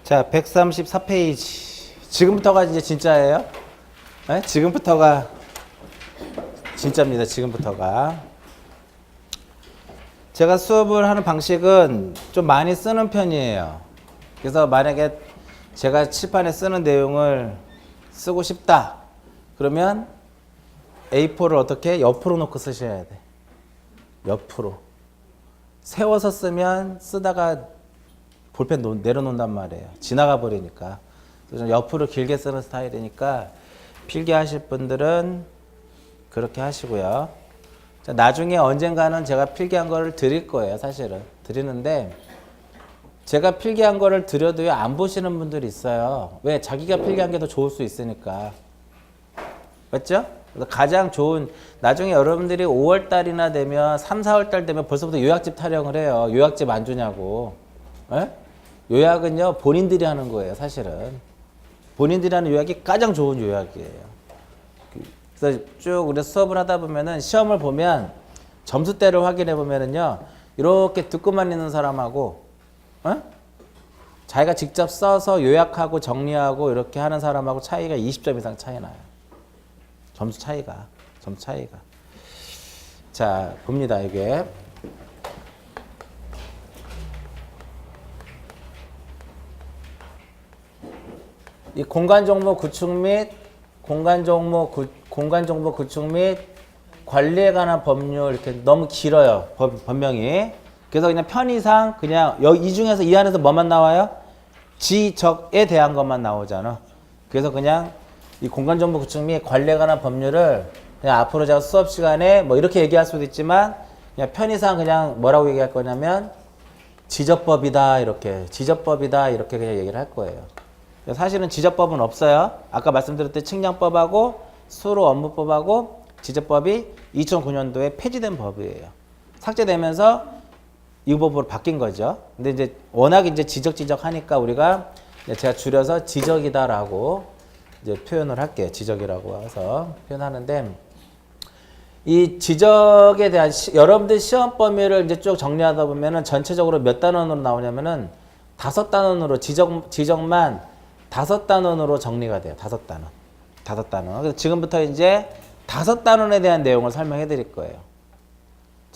자, 134페이지. 지금부터가 이제 진짜예요? 네? 지금부터가 진짜입니다. 지금부터가. 제가 수업을 하는 방식은 좀 많이 쓰는 편이에요. 그래서 만약에 제가 칠판에 쓰는 내용을 쓰고 싶다. 그러면 A4를 어떻게? 옆으로 놓고 쓰셔야 돼. 옆으로. 세워서 쓰면 쓰다가 볼펜 내려놓는단 말이에요. 지나가 버리니까. 그래서 옆으로 길게 쓰는 스타일이니까 필기 하실 분들은 그렇게 하시고요. 자, 나중에 언젠가는 제가 필기한 거를 드릴 거예요. 사실은. 드리는데 제가 필기한 거를 드려도요. 안 보시는 분들이 있어요. 왜? 자기가 필기한 게 더 좋을 수 있으니까. 맞죠? 그래서 가장 좋은 나중에 여러분들이 5월 달이나 되면 3, 4월 달 되면 벌써부터 요약집 타령을 해요. 요약집 안 주냐고. 에? 요약은요. 본인들이 하는 거예요. 사실은. 본인들이 하는 요약이 가장 좋은 요약이에요. 그래서 쭉 우리 수업을 하다 보면은 시험을 보면 점수대를 확인해 보면은요. 이렇게 듣고만 있는 사람하고 자기가 직접 써서 요약하고 정리하고 이렇게 하는 사람하고 차이가 20점 이상 차이 나요. 점수 차이가. 자, 봅니다. 이게. 이 공간정보 구축 및 공간정보 구축 및 관리에 관한 법률 이렇게 너무 길어요. 법명이. 그래서 그냥 편의상 그냥 이 중에서 이 안에서 뭐만 나와요? 지적에 대한 것만 나오잖아. 그래서 그냥 이 공간정보 구축 및 관리에 관한 법률을 그냥 앞으로 제가 수업 시간에 뭐 이렇게 얘기할 수도 있지만 그냥 편의상 그냥 뭐라고 얘기할 거냐면 지적법이다 이렇게 그냥 얘기를 할 거예요. 사실은 지적법은 없어요. 아까 말씀드렸듯이 측량법하고 수로 업무법하고 지적법이 2009년도에 폐지된 법이에요. 삭제되면서 이 법으로 바뀐 거죠. 근데 이제 워낙 이제 지적 하니까 우리가 제가 줄여서 지적이다라고 이제 표현을 할게요. 지적이라고 해서 표현하는데 이 지적에 대한 여러분들 시험 범위를 이제 쭉 정리하다 보면은 전체적으로 몇 단원으로 나오냐면은 5단원으로 지적만 5단원으로 정리가 돼요. 5단원. 그래서 지금부터 이제 5단원에 대한 내용을 설명해 드릴 거예요.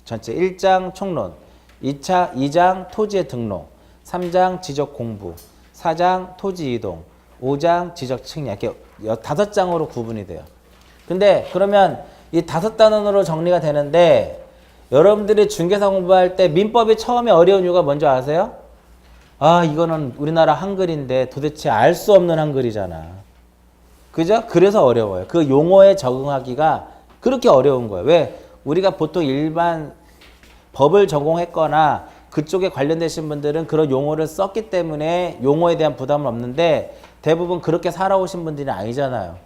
전체 1장 총론, 2장 토지의 등록, 3장 지적 공부, 4장 토지 이동, 5장 지적 측량. 이렇게 5장으로 구분이 돼요. 근데 그러면 이 5단원으로 정리가 되는데 여러분들이 중개사 공부할 때 민법이 처음에 어려운 이유가 뭔지 아세요? 아, 이거는 우리나라 한글인데 도대체 알 수 없는 한글이잖아. 그죠? 그래서 어려워요. 그 용어에 적응하기가 그렇게 어려운 거예요. 왜? 우리가 보통 일반 법을 전공했거나 그쪽에 관련되신 분들은 그런 용어를 썼기 때문에 용어에 대한 부담은 없는데 대부분 그렇게 살아오신 분들이 아니잖아요.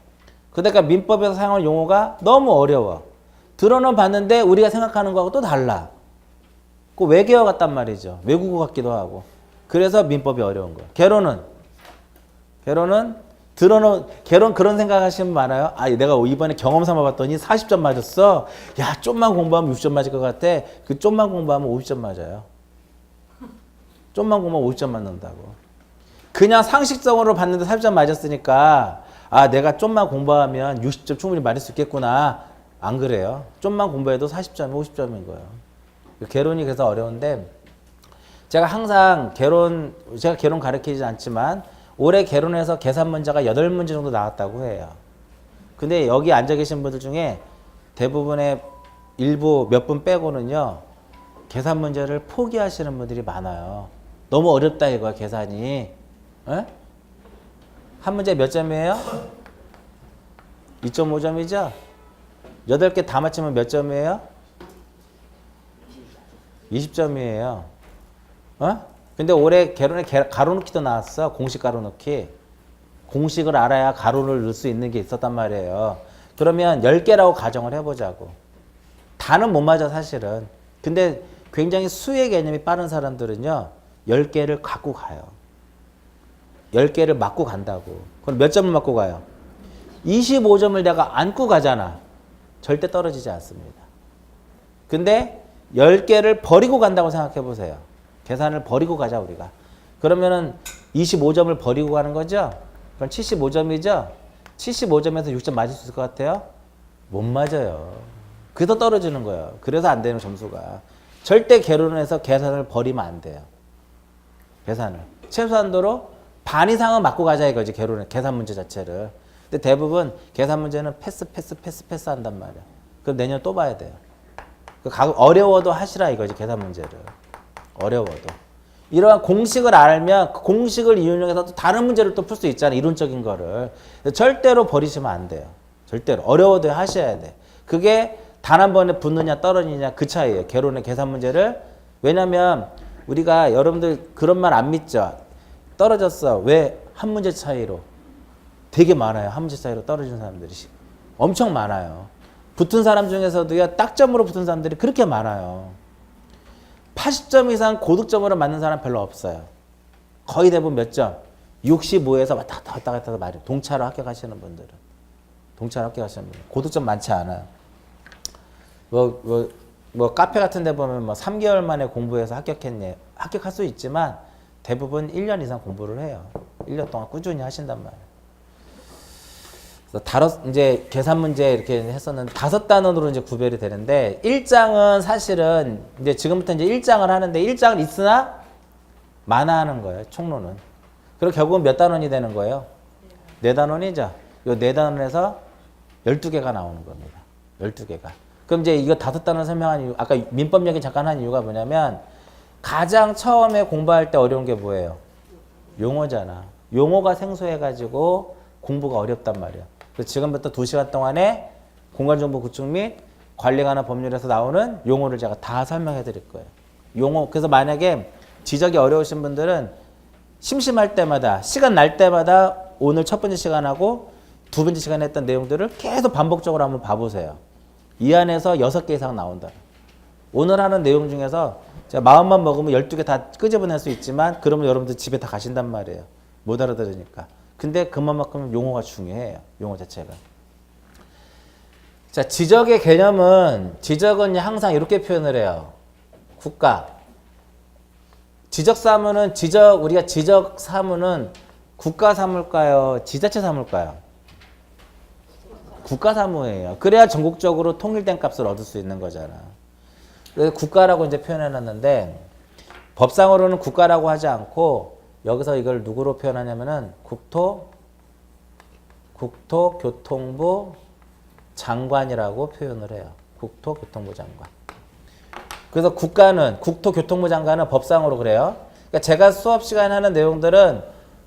그러니까 민법에서 사용하는 용어가 너무 어려워. 들어는 봤는데 우리가 생각하는 거하고 또 달라. 그 외계어 같단 말이죠. 외국어 같기도 하고. 그래서 민법이 어려운 거예요. 개론은 개론 그런 생각 하시는 분 많아요. 아, 내가 이번에 경험 삼아 봤더니 40점 맞았어. 야, 좀만 공부하면 60점 맞을 것 같아. 그 좀만 공부하면 50점 맞아요. 좀만 공부하면 50점 맞는다고. 그냥 상식적으로 봤는데 40점 맞았으니까 아, 내가 좀만 공부하면 60점 충분히 맞을 수 있겠구나. 안 그래요. 좀만 공부해도 40점, 50점인 거예요. 개론이 그래서 어려운데 제가 항상 제가 개론 가르치지 않지만 올해 개론에서 계산 문제가 8문제 정도 나왔다고 해요. 근데 여기 앉아 계신 분들 중에 대부분의 일부 몇 분 빼고는요. 계산 문제를 포기하시는 분들이 많아요. 너무 어렵다 이거야 계산이. 에? 한 문제 몇 점이에요? 2.5점이죠? 8개 다 맞히면 몇 점이에요? 20점이에요. 근데 올해 개론에 가로넣기도 나왔어. 공식 가로넣기. 공식을 알아야 가로를 넣을 수 있는 게 있었단 말이에요. 그러면 10개라고 가정을 해보자고. 다는 못 맞아 사실은. 근데 굉장히 수의 개념이 빠른 사람들은요. 10개를 갖고 가요. 10개를 맞고 간다고. 그럼 몇 점을 맞고 가요? 25점을 내가 안고 가잖아. 절대 떨어지지 않습니다. 근데 10개를 버리고 간다고 생각해 보세요. 계산을 버리고 가자 우리가. 그러면은 25점을 버리고 가는 거죠? 그럼 75점이죠? 75점에서 6점 맞을 수 있을 것 같아요? 못 맞아요. 그래서 떨어지는 거예요. 그래서 안 되는 점수가. 절대 개론에서 계산을 버리면 안 돼요. 계산을. 최소한도로 반 이상은 맞고 가자 이거지, 개론의 계산 문제 자체를. 근데 대부분 계산 문제는 패스 한단 말이야. 그럼 내년 또 봐야 돼요. 어려워도 하시라 이거지, 계산 문제를. 어려워도. 이러한 공식을 알면 그 공식을 이용해서 또 다른 문제를 또 풀 수 있잖아요. 이론적인 거를. 절대로 버리시면 안 돼요. 절대로. 어려워도 하셔야 돼. 그게 단 한 번에 붙느냐 떨어지냐 그 차이예요. 개론의 계산 문제를. 왜냐면 우리가 여러분들 그런 말 안 믿죠. 떨어졌어. 왜? 한 문제 차이로. 되게 많아요. 한 문제 차이로 떨어지는 사람들이. 엄청 많아요. 붙은 사람 중에서도요. 딱점으로 붙은 사람들이 그렇게 많아요. 80점 이상 고득점으로 맞는 사람 별로 없어요. 거의 대부분 몇 점? 65에서 왔다 갔다 말이에요. 동차로 합격하시는 분들은. 동차로 합격하시는 분들. 고득점 많지 않아요. 카페 같은 데 보면 3개월 만에 공부해서 합격했네. 합격할 수 있지만 대부분 1년 이상 공부를 해요. 1년 동안 꾸준히 하신단 말이에요. 그래서 이제 계산 문제 이렇게 했었는데 5단원으로 이제 구별이 되는데 1장은 사실은 이제 지금부터 이제 1장을 하는데 1장은 있으나 만화하는 거예요. 총론은. 그리고 결국은 몇 단원이 되는 거예요? 4단원이죠. 요 4단원에서 12개가 나오는 겁니다. 12개가. 그럼 이제 이거 5단원 설명한 이유, 아까 민법 얘기 잠깐 한 이유가 뭐냐면 가장 처음에 공부할 때 어려운 게 뭐예요? 용어잖아. 용어가 생소해가지고 공부가 어렵단 말이야. 그래서 지금부터 2시간 동안에 공간정보 구축 및 관리에 관한 법률에서 나오는 용어를 제가 다 설명해 드릴 거예요. 용어. 그래서 만약에 지적이 어려우신 분들은 심심할 때마다, 시간 날 때마다 오늘 첫 번째 시간하고 두 번째 시간에 했던 내용들을 계속 반복적으로 한번 봐보세요. 이 안에서 6개 이상 나온다. 오늘 하는 내용 중에서 제가 마음만 먹으면 12개 다 끄집어낼 수 있지만 그러면 여러분들 집에 다 가신단 말이에요. 못 알아들으니까. 근데 그만큼 용어가 중요해요. 용어 자체가. 자, 지적의 개념은, 지적은 항상 이렇게 표현을 해요. 국가. 지적 사무는, 우리가 지적 사무는 국가 사무일까요? 지자체 사무일까요? 국가 사무예요. 그래야 전국적으로 통일된 값을 얻을 수 있는 거잖아. 그래서 국가라고 이제 표현해놨는데, 법상으로는 국가라고 하지 않고, 여기서 이걸 누구로 표현하냐면은 국토교통부 장관이라고 표현을 해요. 국토교통부 장관. 그래서 국토교통부 장관은 법상으로 그래요. 그러니까 제가 수업 시간에 하는 내용들은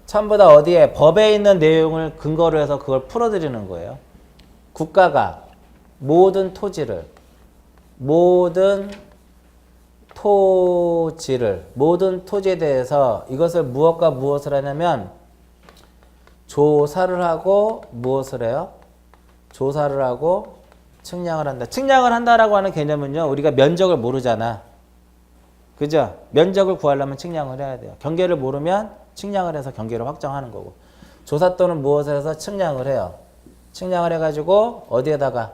전부 다 어디에 법에 있는 내용을 근거로 해서 그걸 풀어드리는 거예요. 국가가 모든 토지에 대해서 이것을 무엇을 하냐면 조사를 하고 무엇을 해요? 조사를 하고 측량을 한다. 측량을 한다라고 하는 개념은요. 우리가 면적을 모르잖아. 그죠? 면적을 구하려면 측량을 해야 돼요. 경계를 모르면 측량을 해서 경계를 확정하는 거고. 조사 또는 무엇을 해서 측량을 해요. 측량을 해가지고 어디에다가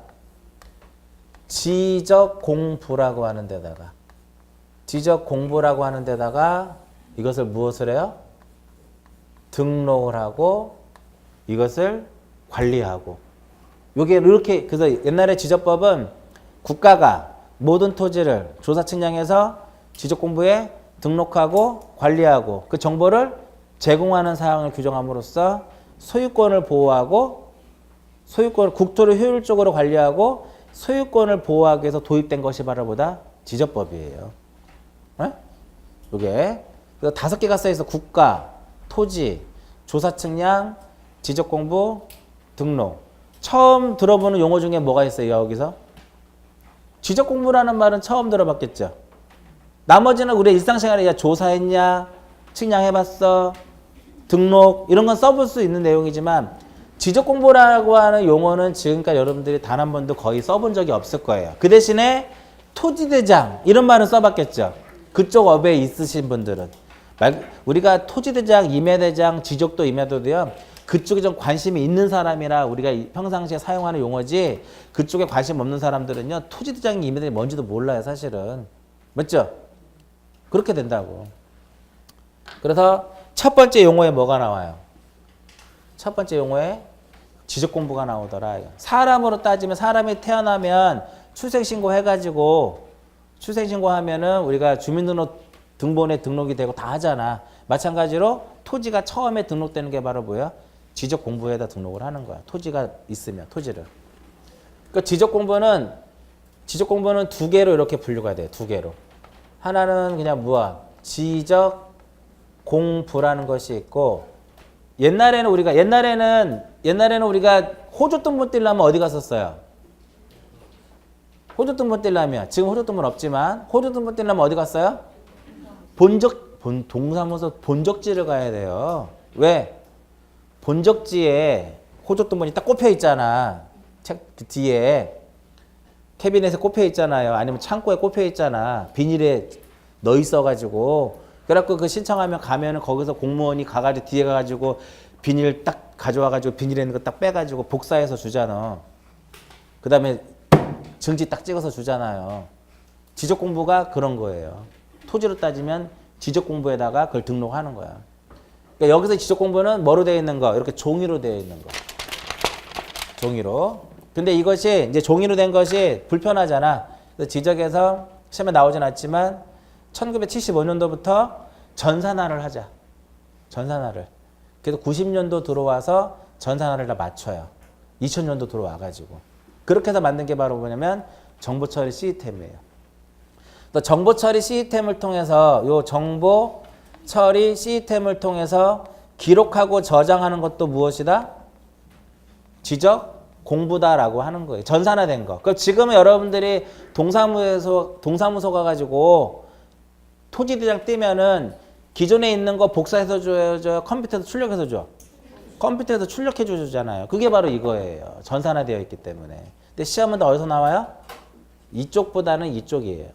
지적공부라고 하는 데다가 이것을 무엇을 해요? 등록을 하고 이것을 관리하고. 요게 이렇게, 그래서 옛날에 지적법은 국가가 모든 토지를 조사 측량해서 지적공부에 등록하고 관리하고 그 정보를 제공하는 사항을 규정함으로써 소유권을 보호하고 국토를 효율적으로 관리하고 소유권을 보호하기 위해서 도입된 것이 바로 뭐다? 지적법이에요. 네? 요게. 그래서 5개가 써있어. 국가, 토지, 조사 측량, 지적공부, 등록. 처음 들어보는 용어 중에 뭐가 있어요, 여기서? 지적공부라는 말은 처음 들어봤겠죠? 나머지는 우리 일상생활에 야, 조사했냐, 측량해봤어, 등록, 이런 건 써볼 수 있는 내용이지만 지적공부라고 하는 용어는 지금까지 여러분들이 단 한 번도 거의 써본 적이 없을 거예요. 그 대신에 토지대장, 이런 말은 써봤겠죠? 그쪽 업에 있으신 분들은. 우리가 토지대장, 임야대장, 지적도, 임야도도요. 그쪽에 좀 관심이 있는 사람이라 우리가 평상시에 사용하는 용어지 그쪽에 관심 없는 사람들은요. 토지대장이 임야대장이 뭔지도 몰라요. 사실은. 맞죠? 그렇게 된다고. 그래서 첫 번째 용어에 뭐가 나와요? 첫 번째 용어에 지적 공부가 나오더라. 사람으로 따지면 사람이 태어나면 출생신고 해가지고 출생신고하면은 우리가 주민등록번호에 등록이 되고 다 하잖아. 마찬가지로 토지가 처음에 등록되는 게 바로 뭐야? 지적 공부에다 등록을 하는 거야. 토지가 있으면 토지를. 그러니까 지적 공부는 두 개로 이렇게 분류가 돼요. 두 개로. 하나는 그냥 뭐야? 지적 공부라는 것이 있고 옛날에는 우리가 호주 등본 떼려면 어디 갔었어요? 호주 등본 떼려면 지금 호주 등본 없지만 호주 등본 떼려면 어디 갔어요? 동사무소 본적지를 가야 돼요. 왜? 본적지에 호주 등본이 딱 꼽혀 있잖아. 책 뒤에 캐비넷에 꼽혀 있잖아요. 아니면 창고에 꼽혀 있잖아. 비닐에 넣어 있어가지고. 그래갖고 그 신청하면 가면은 거기서 공무원이 가가지고 뒤에 가가지고 비닐 딱 가져와가지고 비닐에 있는 거 딱 빼가지고 복사해서 주잖아. 그 다음에 증지 딱 찍어서 주잖아요. 지적 공부가 그런 거예요. 토지로 따지면 지적 공부에다가 그걸 등록하는 거야. 그러니까 여기서 지적 공부는 뭐로 되어 있는 거? 이렇게 종이로 되어 있는 거. 종이로. 근데 이것이 이제 종이로 된 것이 불편하잖아. 그래서 지적에서 시험에 나오진 않지만 1975년도부터 전산화를 하자. 전산화를. 그래서 90년도 들어와서 전산화를 다 맞춰요. 2000년도 들어와가지고. 그렇게 해서 만든 게 바로 뭐냐면 정보처리 시스템이에요. 또 정보처리 시스템을 통해서 요 정보처리 시스템을 통해서 기록하고 저장하는 것도 무엇이다? 지적 공부다라고 하는 거예요. 전산화된 거. 그럼 지금은 여러분들이 동사무소 가가지고 토지대장 떼면은 기존에 있는 거 복사해서 줘요? 컴퓨터에서 출력해서 줘? 컴퓨터에서 출력해 주잖아요. 그게 바로 이거예요. 전산화되어 있기 때문에. 근데 시험은 어디서 나와요? 이쪽보다는 이쪽이에요.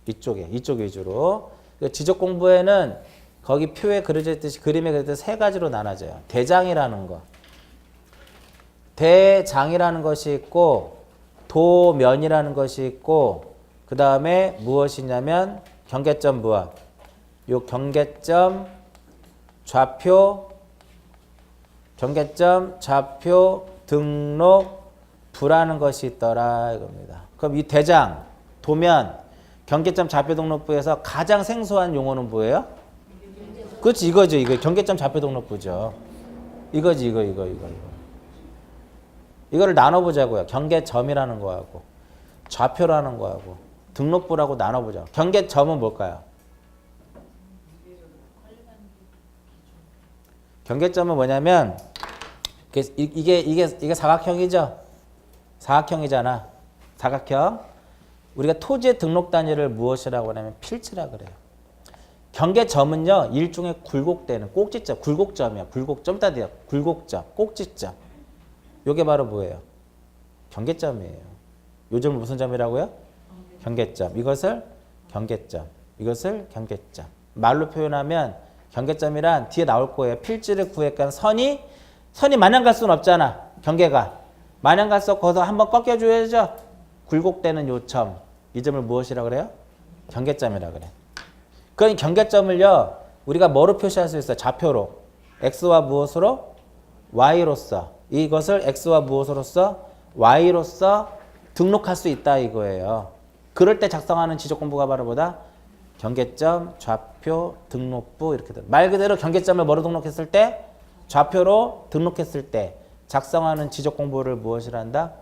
이쪽 위주로. 지적 공부에는 거기 표에 그려져 있듯이 그림에 그려져 세 가지로 나눠져요. 대장이라는 거. 대장이라는 것이 있고 도면이라는 것이 있고 그 다음에 무엇이냐면 경계점 무엇? 요 경계점 좌표 등록 부라는 것이 있더라 이겁니다. 그럼 이 대장, 도면, 경계점 좌표 등록부에서 가장 생소한 용어는 뭐예요? 그렇지 이거죠. 이거 경계점 좌표 등록부죠. 이거지 이거. 이거를 나눠보자고요. 경계점이라는 거하고 좌표라는 거하고 등록부라고 나눠보자. 경계점은 뭘까요? 경계점은 뭐냐면 이게 사각형이죠. 사각형이잖아. 사각형. 우리가 토지의 등록 단위를 무엇이라고 하냐면 필지라 그래요. 경계점은요 일종의 굴곡되는 꼭지점, 굴곡점이야. 굴곡점 따디야. 굴곡점, 꼭지점. 요게 바로 뭐예요? 경계점이에요. 요즘 무슨 점이라고요? 경계점. 이것을 경계점. 말로 표현하면 경계점이란 뒤에 나올 거예요. 필지를 구했건 선이 마냥 갈 수는 없잖아. 경계가. 마냥 갈수 없고 거기서 한번 꺾여줘야죠. 굴곡되는 요 점. 이 점을 무엇이라고 그래요? 경계점이라고 그래. 그럼 경계점을요. 우리가 뭐로 표시할 수 있어요? 좌표로. x와 무엇으로? y로서. 이것을 x와 무엇으로서? y로서 등록할 수 있다 이거예요. 그럴 때 작성하는 지적 공부가 바로 뭐다? 경계점, 좌표, 등록부 이렇게 돼. 말 그대로 경계점을 뭐로 등록했을 때? 좌표로 등록했을 때 작성하는 지적 공부를 무엇이라 한다?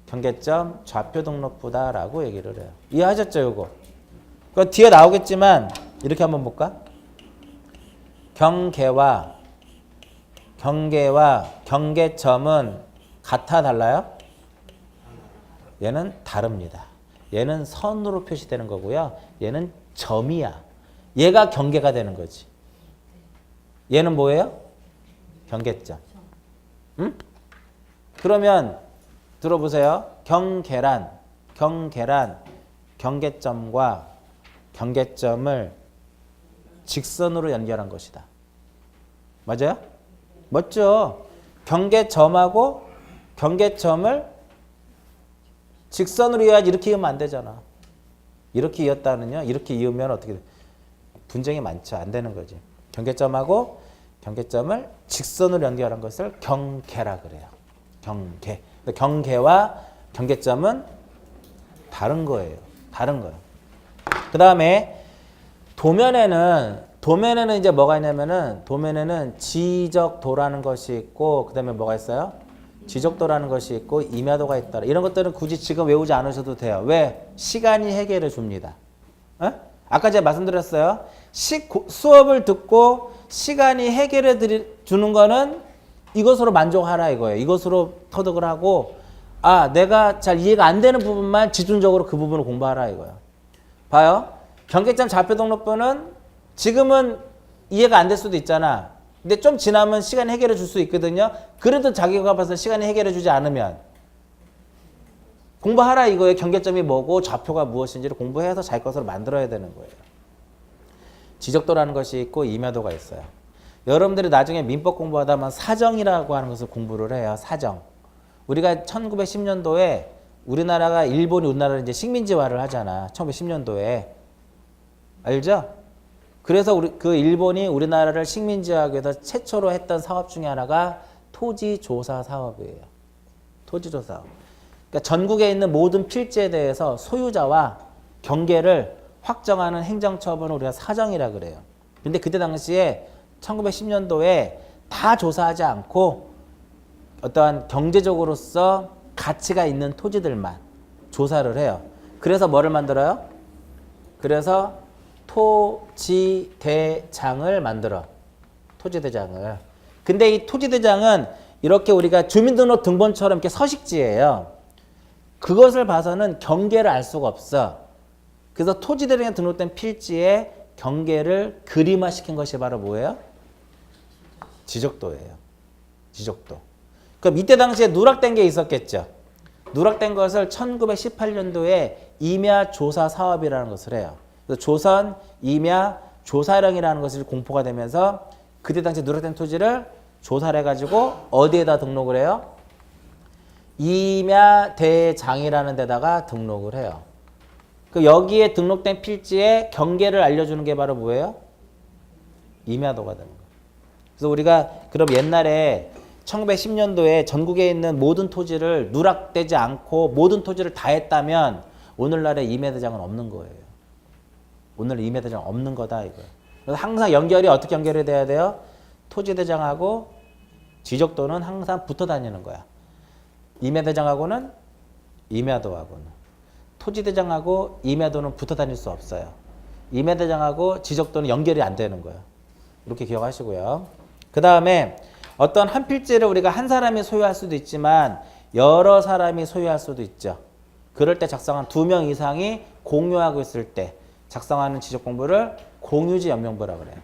경계점, 좌표 등록부다라고 얘기를 해요. 이해하셨죠, 이거? 그 뒤에 나오겠지만 이렇게 한번 볼까? 경계와 경계점은 같아 달라요? 얘는 다릅니다. 얘는 선으로 표시되는 거고요. 얘는 점이야. 얘가 경계가 되는 거지. 얘는 뭐예요? 경계점. 응? 그러면 들어보세요. 경계란 경계점과 경계점을 직선으로 연결한 것이다. 맞아요? 맞죠? 경계점하고 경계점을 직선으로 이어야지 이렇게 이으면 안 되잖아. 이렇게 이었다는요. 이렇게 이으면 어떻게 돼? 분쟁이 많죠. 안 되는 거지. 경계점하고 경계점을 직선으로 연결한 것을 경계라 그래요. 경계. 경계와 경계점은 다른 거예요. 다른 거예요. 그 다음에 도면에는 이제 뭐가 있냐면은 도면에는 지적도라는 것이 있고 그 다음에 뭐가 있어요? 지적도라는 것이 있고 임야도가 있다. 이런 것들은 굳이 지금 외우지 않으셔도 돼요. 왜? 시간이 해결해 줍니다. 어? 아까 제가 말씀드렸어요. 수업을 듣고 시간이 해결해 주는 거는 이것으로 만족하라 이거예요. 이것으로 터득을 하고 내가 잘 이해가 안 되는 부분만 집중적으로 그 부분을 공부하라 이거예요. 봐요. 경계점 좌표 등록부는 지금은 이해가 안 될 수도 있잖아. 근데 좀 지나면 시간이 해결해 줄 수 있거든요. 그래도 자기가 봐서 시간이 해결해 주지 않으면 공부하라 이거예요. 경계점이 뭐고 좌표가 무엇인지를 공부해서 자기 것으로 만들어야 되는 거예요. 지적도라는 것이 있고 임야도가 있어요. 여러분들이 나중에 민법 공부하다 보면 사정이라고 하는 것을 공부를 해요. 사정. 우리가 1910년도에 우리나라가 일본이 우리나라를 이제 식민지화를 하잖아. 1910년도에. 알죠? 그래서 그 일본이 우리나라를 식민지화하기 위해서 최초로 했던 사업 중에 하나가 토지조사 사업이에요. 토지조사 사업. 그러니까 전국에 있는 모든 필지에 대해서 소유자와 경계를 확정하는 행정처분을 우리가 사정이라 그래요. 근데 그때 당시에 1910년도에 다 조사하지 않고 어떠한 경제적으로서 가치가 있는 토지들만 조사를 해요. 그래서 뭐를 만들어요? 그래서 토지대장을 만들어. 토지대장을. 근데 이 토지대장은 이렇게 우리가 주민등록 등본처럼 이렇게 서식지예요. 그것을 봐서는 경계를 알 수가 없어. 그래서 토지대장에 등록된 필지에 경계를 그림화시킨 것이 바로 뭐예요? 지적도예요. 지적도. 그럼 이때 당시에 누락된 게 있었겠죠. 누락된 것을 1918년도에 임야조사 사업이라는 것을 해요. 그래서 조선 임야 조사령이라는 것이 공포가 되면서 그때 당시 누락된 토지를 조사를 해가지고 어디에다 등록을 해요? 임야대장이라는 데다가 등록을 해요. 그 여기에 등록된 필지에 경계를 알려주는 게 바로 뭐예요? 임야도가 되는 거예요. 그래서 우리가 그럼 옛날에 1910년도에 전국에 있는 모든 토지를 누락되지 않고 모든 토지를 다 했다면 오늘날의 임야대장은 없는 거예요. 오늘 임야대장 없는 거다 이거예요. 그래서 항상 연결이 어떻게 연결이 돼야 돼요? 토지대장하고 지적도는 항상 붙어 다니는 거야. 임야대장하고는 임야도하고는 토지대장하고 임야도는 붙어 다닐 수 없어요. 임야대장하고 지적도는 연결이 안 되는 거예요. 이렇게 기억하시고요. 그 다음에 어떤 한 필지를 우리가 한 사람이 소유할 수도 있지만 여러 사람이 소유할 수도 있죠. 그럴 때 작성한 2명 이상이 공유하고 있을 때 작성하는 지적공부를 공유지 연명부라고 그래요.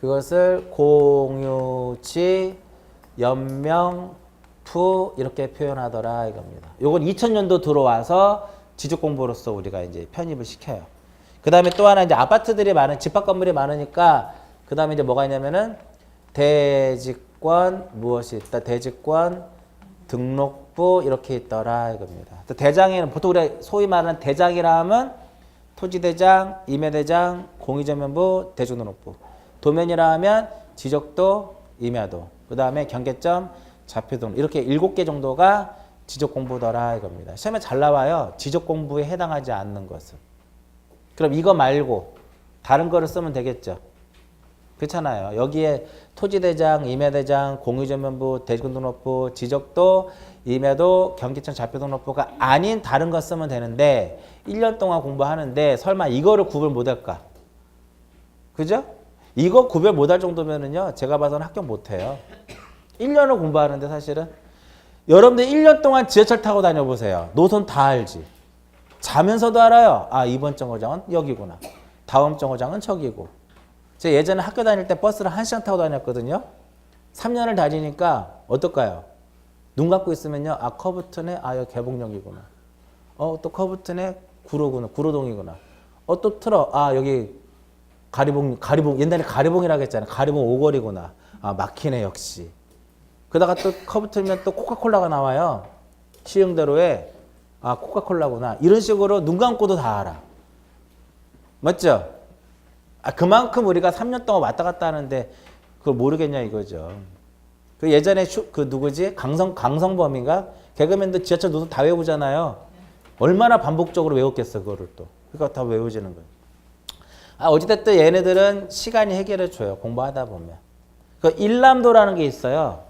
그것을 공유지 연명부 이렇게 표현하더라 이겁니다. 요건 2000년도 들어와서 지적공부로서 우리가 이제 편입을 시켜요. 그 다음에 또 하나 이제 아파트들이 많은 집합 건물이 많으니까 그 다음에 이제 뭐가 있냐면은 대지권 무엇이 있다. 대지권 등록부 이렇게 있더라 이겁니다. 대장에는 보통 우리가 소위 말하는 대장이라 하면 토지대장, 임야대장, 공유전면부, 대주등록부. 도면이라 하면 지적도, 임야도. 그 다음에 경계점, 좌표등 이렇게 7개 정도가 지적공부더라 이겁니다. 시험에 잘 나와요. 지적공부에 해당하지 않는 것은. 그럼 이거 말고 다른 거를 쓰면 되겠죠. 그렇잖아요. 여기에 토지대장, 임야대장, 공유전면부, 대주등록부, 지적도, 임야도, 경계점, 좌표등록부가 아닌 다른 거 쓰면 되는데 1년 동안 공부하는데 설마 이거를 구별 못할까? 그죠? 이거 구별 못할 정도면은요 제가 봐서는 합격 못해요. 1년을 공부하는데 사실은 여러분들 1년 동안 지하철 타고 다녀보세요. 노선 다 알지. 자면서도 알아요. 이번 정거장은 여기구나. 다음 정거장은 저기고. 제가 예전에 학교 다닐 때 버스를 1시간 타고 다녔거든요. 3년을 다니니까 어떨까요? 눈 감고 있으면요. 커브튼에 여기 개봉역이구나. 또 커브튼에 구로동이구나. 또 틀어. 여기 가리봉 옛날에 가리봉이라고 했잖아요. 가리봉 오거리구나. 막히네 역시. 그러다가 또 커브 틀면 또 코카콜라가 나와요. 시흥대로에 코카콜라구나. 이런 식으로 눈 감고도 다 알아. 맞죠? 그만큼 우리가 3년 동안 왔다 갔다 하는데 그걸 모르겠냐 이거죠. 그 예전에 그 누구지? 강성범인가? 개그맨도 지하철 노선 다 외우잖아요. 얼마나 반복적으로 외웠겠어 그거를 또. 그러니까 다 외워지는 거예요. 어찌됐든 얘네들은 시간이 해결해 줘요. 공부하다 보면. 그 일람도라는 게 있어요.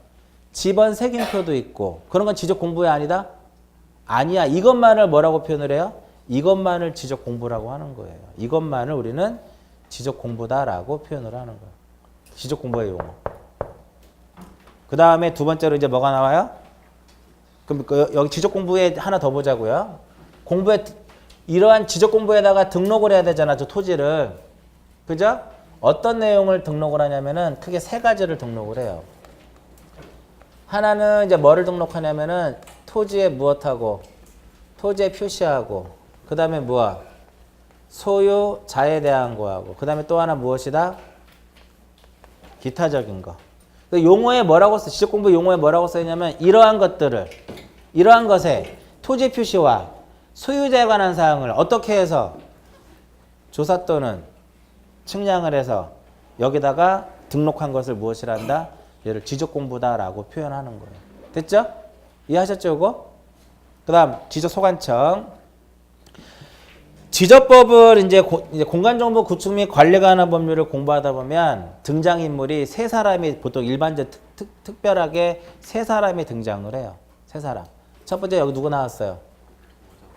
집원 색임표도 있고 그런 건 지적 공부가 아니다? 아니야. 이것만을 뭐라고 표현을 해요? 이것만을 지적 공부라고 하는 거예요. 이것만을 우리는 지적 공부다라고 표현을 하는 거예요. 지적 공부의 용어. 그 다음에 두 번째로 이제 뭐가 나와요? 그럼 여기 지적 공부에 하나 더 보자고요. 공부에 이러한 지적 공부에다가 등록을 해야 되잖아, 저 토지를. 그죠? 어떤 내용을 등록을 하냐면은 크게 세 가지를 등록을 해요. 하나는 이제 뭐를 등록하냐면은 토지에 무엇하고, 토지에 표시하고, 그 다음에 뭐야? 소유자에 대한 거하고, 그 다음에 또 하나 무엇이다? 기타적인 거. 용어에 뭐라고 써? 지적 공부 용어에 뭐라고 써있냐면 이러한 것들을, 이러한 것에 토지 표시와 소유자에 관한 사항을 어떻게 해서 조사 또는 측량을 해서 여기다가 등록한 것을 무엇이라 한다? 얘를 지적 공부다라고 표현하는 거예요. 됐죠? 이해하셨죠, 이거? 그 다음 지적 소관청. 지적법을 이제 공간정보 구축 및 관리에 관한 법률을 공부하다 보면 등장인물이 세 사람이 보통 일반적 특별하게 세 사람이 등장을 해요. 세 사람. 첫 번째 여기 누구 나왔어요?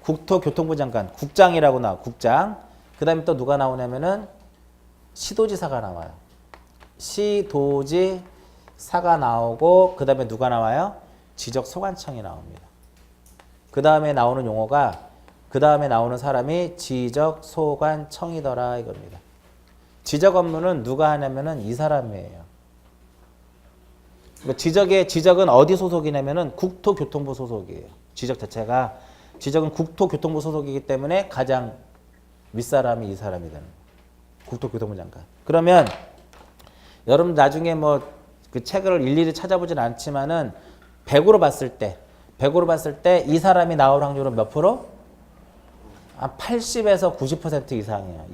국토교통부 장관, 국장이라고 나와. 국장. 그 다음에 또 누가 나오냐면은 시도지사가 나와요. 시도지사가 나오고 그 다음에 누가 나와요? 지적소관청이 나옵니다. 그 다음에 나오는 용어가 그 다음에 나오는 사람이 지적소관청이더라 이겁니다. 지적 업무는 누가 하냐면은 이 사람이에요. 지적은 어디 소속이냐면은 국토교통부 소속이에요. 지적 자체가 지적은 국토교통부 소속이기 때문에 가장 윗사람이 이 사람이 되는 거예요. 국토교통부 장관. 그러면 여러분 나중에 뭐 그 책을 일일이 찾아보진 않지만은 100으로 봤을 때 이 사람이 나올 확률은 몇 프로? 한 80에서 90% 이상이에요.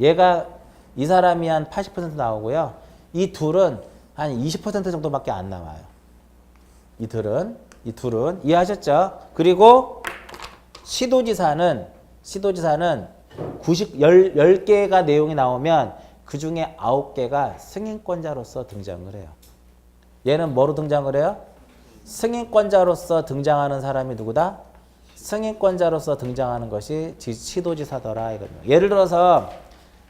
이 사람이 한 80% 나오고요. 이 둘은 한 20% 정도밖에 안 나와요. 이 둘은 이해하셨죠? 그리고 시도지사는 10개가 내용이 나오면 그 중에 9개가 승인권자로서 등장을 해요. 얘는 뭐로 등장을 해요? 승인권자로서 등장하는 사람이 누구다? 승인권자로서 등장하는 것이 시도지사더라 이거든요. 예를 들어서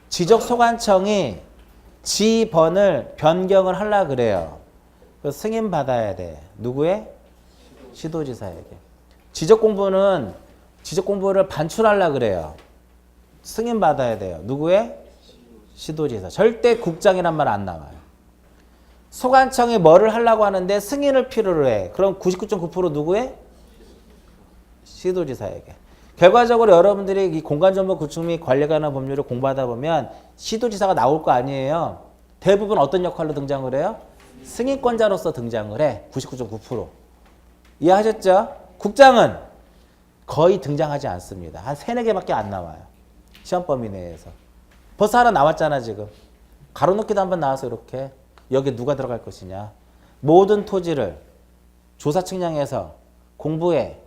지적소관청이 지번을 변경을 하려고 그래요. 그 승인 받아야 돼. 누구의? 시도지사에게. 지적공부를 반출하려고 그래요. 승인 받아야 돼요. 누구의? 시도지사. 절대 국장이란 말 안 나와요. 소관청이 뭐를 하려고 하는데 승인을 필요로 해. 그럼 99.9% 누구의? 시도지사에게. 결과적으로 여러분들이 이 공간정보 구축 및 관리에 관한 법률을 공부하다 보면 시도지사가 나올 거 아니에요. 대부분 어떤 역할로 등장을 해요? 승인권자로서 등장을 해. 99.9%. 이해하셨죠? 국장은 거의 등장하지 않습니다. 한 3, 4개밖에 안 나와요. 시험 범위 내에서. 벌써 하나 나왔잖아 지금. 가로놓기도 한번 나와서 이렇게. 여기 누가 들어갈 것이냐. 모든 토지를 조사 측량해서 공부해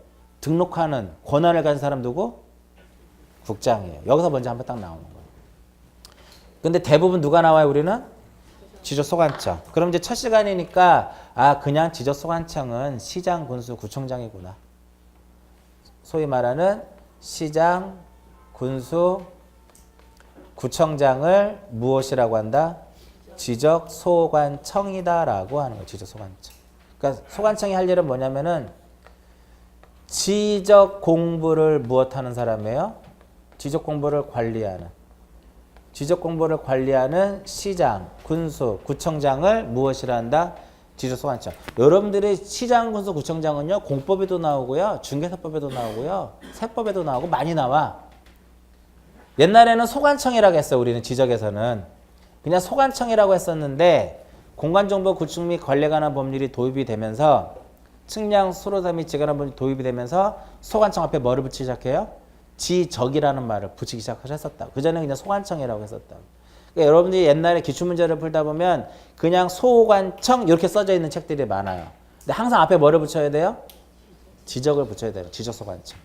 등록하는 권한을 가진 사람 누구? 국장이에요. 여기서 먼저 한번 딱 나오는 거예요. 근데 대부분 누가 나와요 우리는? 지적소관청. 그럼 이제 첫 시간이니까 그냥 지적소관청은 시장, 군수, 구청장이구나. 소위 말하는 시장, 군수, 구청장을 무엇이라고 한다? 지적소관청이다라고 하는 거예요. 지적소관청. 그러니까 소관청이 할 일은 뭐냐면은 지적 공부를 무엇하는 사람이에요? 지적 공부를 관리하는. 지적 공부를 관리하는 시장, 군수, 구청장을 무엇이라 한다? 지적소관청. 여러분들이 시장, 군수, 구청장은요 공법에도 나오고요, 중개사법에도 나오고요, 세법에도 나오고 많이 나와. 옛날에는 소관청이라고 했어요. 우리는 지적에서는 그냥 소관청이라고 했었는데 공간정보 구축 및 관리에 관한 법률이 도입이 되면서 측량, 수로사 및 지관한 법률이 도입이 되면서 소관청 앞에 뭐를 붙이기 시작해요? 지적이라는 말을 붙이기 시작했었다. 그전에 그냥 소관청이라고 했었다. 그러니까 여러분들이 옛날에 기출문제를 풀다 보면 그냥 소관청 이렇게 써져 있는 책들이 많아요. 근데 항상 앞에 뭐를 붙여야 돼요? 지적을 붙여야 돼요. 지적 소관청.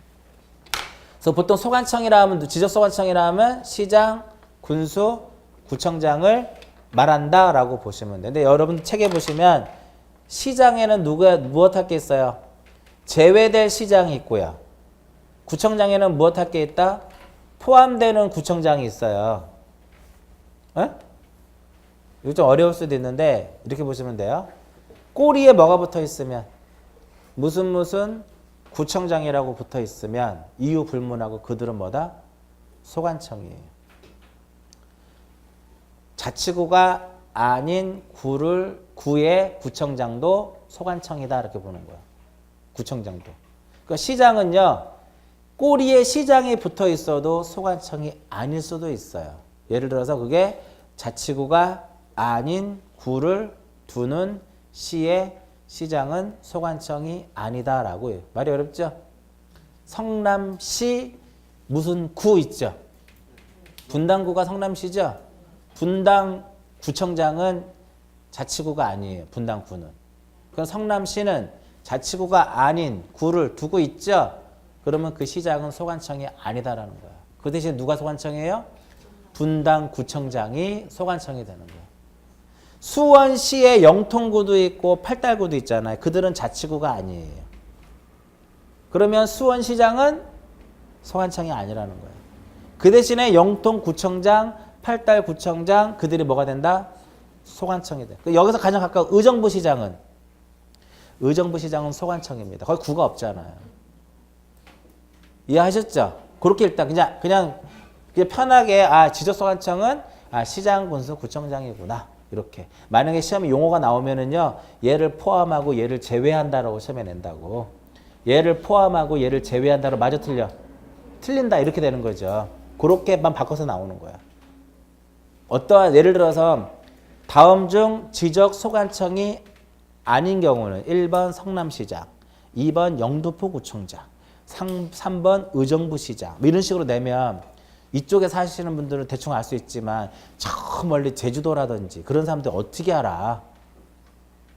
그래서 보통 소관청이라 하면 지적 소관청이라 하면 시장, 군수, 구청장을 말한다라고 보시면 돼요. 근데 여러분 책에 보시면 시장에는 누가 무엇할 게 있어요? 제외될 시장이 있고요. 구청장에는 무엇할 게 있다? 포함되는 구청장이 있어요. 에? 이거 좀 어려울 수도 있는데 이렇게 보시면 돼요. 꼬리에 뭐가 붙어 있으면 무슨 구청장이라고 붙어 있으면 이유 불문하고 그들은 뭐다? 소관청이에요. 자치구가 아닌 구의 구청장도 소관청이다 이렇게 보는 거야. 구청장도. 그러니까 시장은요. 꼬리에 시장이 붙어 있어도 소관청이 아닐 수도 있어요. 예를 들어서 그게 자치구가 아닌 구를 두는 시의 시장은 소관청이 아니다라고 해요. 말이 어렵죠? 성남시 무슨 구 있죠? 분당구가 성남시죠? 분당구청장은 자치구가 아니에요. 분당구는. 그럼 성남시는 자치구가 아닌 구를 두고 있죠? 그러면 그 시장은 소관청이 아니다라는 거야. 그 대신 누가 소관청이에요? 분당구청장이 소관청이 되는 거야. 수원시에 영통구도 있고 팔달구도 있잖아요. 그들은 자치구가 아니에요. 그러면 수원시장은 소관청이 아니라는 거예요. 그 대신에 영통구청장, 팔달구청장 그들이 뭐가 된다? 소관청이 돼. 여기서 가장 가까운 의정부시장은 소관청입니다. 거기 구가 없잖아요. 이해하셨죠? 그렇게 일단 그냥 편하게 지적소관청은 시장, 군수, 구청장이구나. 이렇게. 만약에 시험에 용어가 나오면은요. 얘를 포함하고 얘를 제외한다라고 시험에 낸다고. 얘를 포함하고 얘를 제외한다로 마저 틀려. 틀린다 이렇게 되는 거죠. 그렇게만 바꿔서 나오는 거야. 어떠한 예를 들어서 다음 중 지적 소관청이 아닌 경우는 1번 성남시장, 2번 영등포구청장, 3번 의정부시장 이런 식으로 내면 이쪽에 사시는 분들은 대충 알 수 있지만 저 멀리 제주도라든지 그런 사람들 어떻게 알아?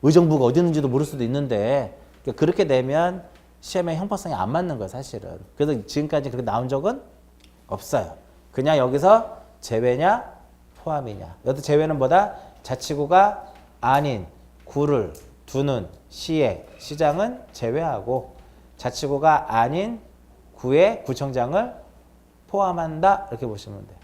의정부가 어디 있는지도 모를 수도 있는데 그렇게 내면 시험에 형평성이 안 맞는 거예요 사실은. 그래서 지금까지 그렇게 나온 적은 없어요. 그냥 여기서 제외냐 포함이냐. 여기 제외는 뭐다? 자치구가 아닌 구를 두는 시의 시장은 제외하고 자치구가 아닌 구의 구청장을 포함한다 이렇게 보시면 돼요.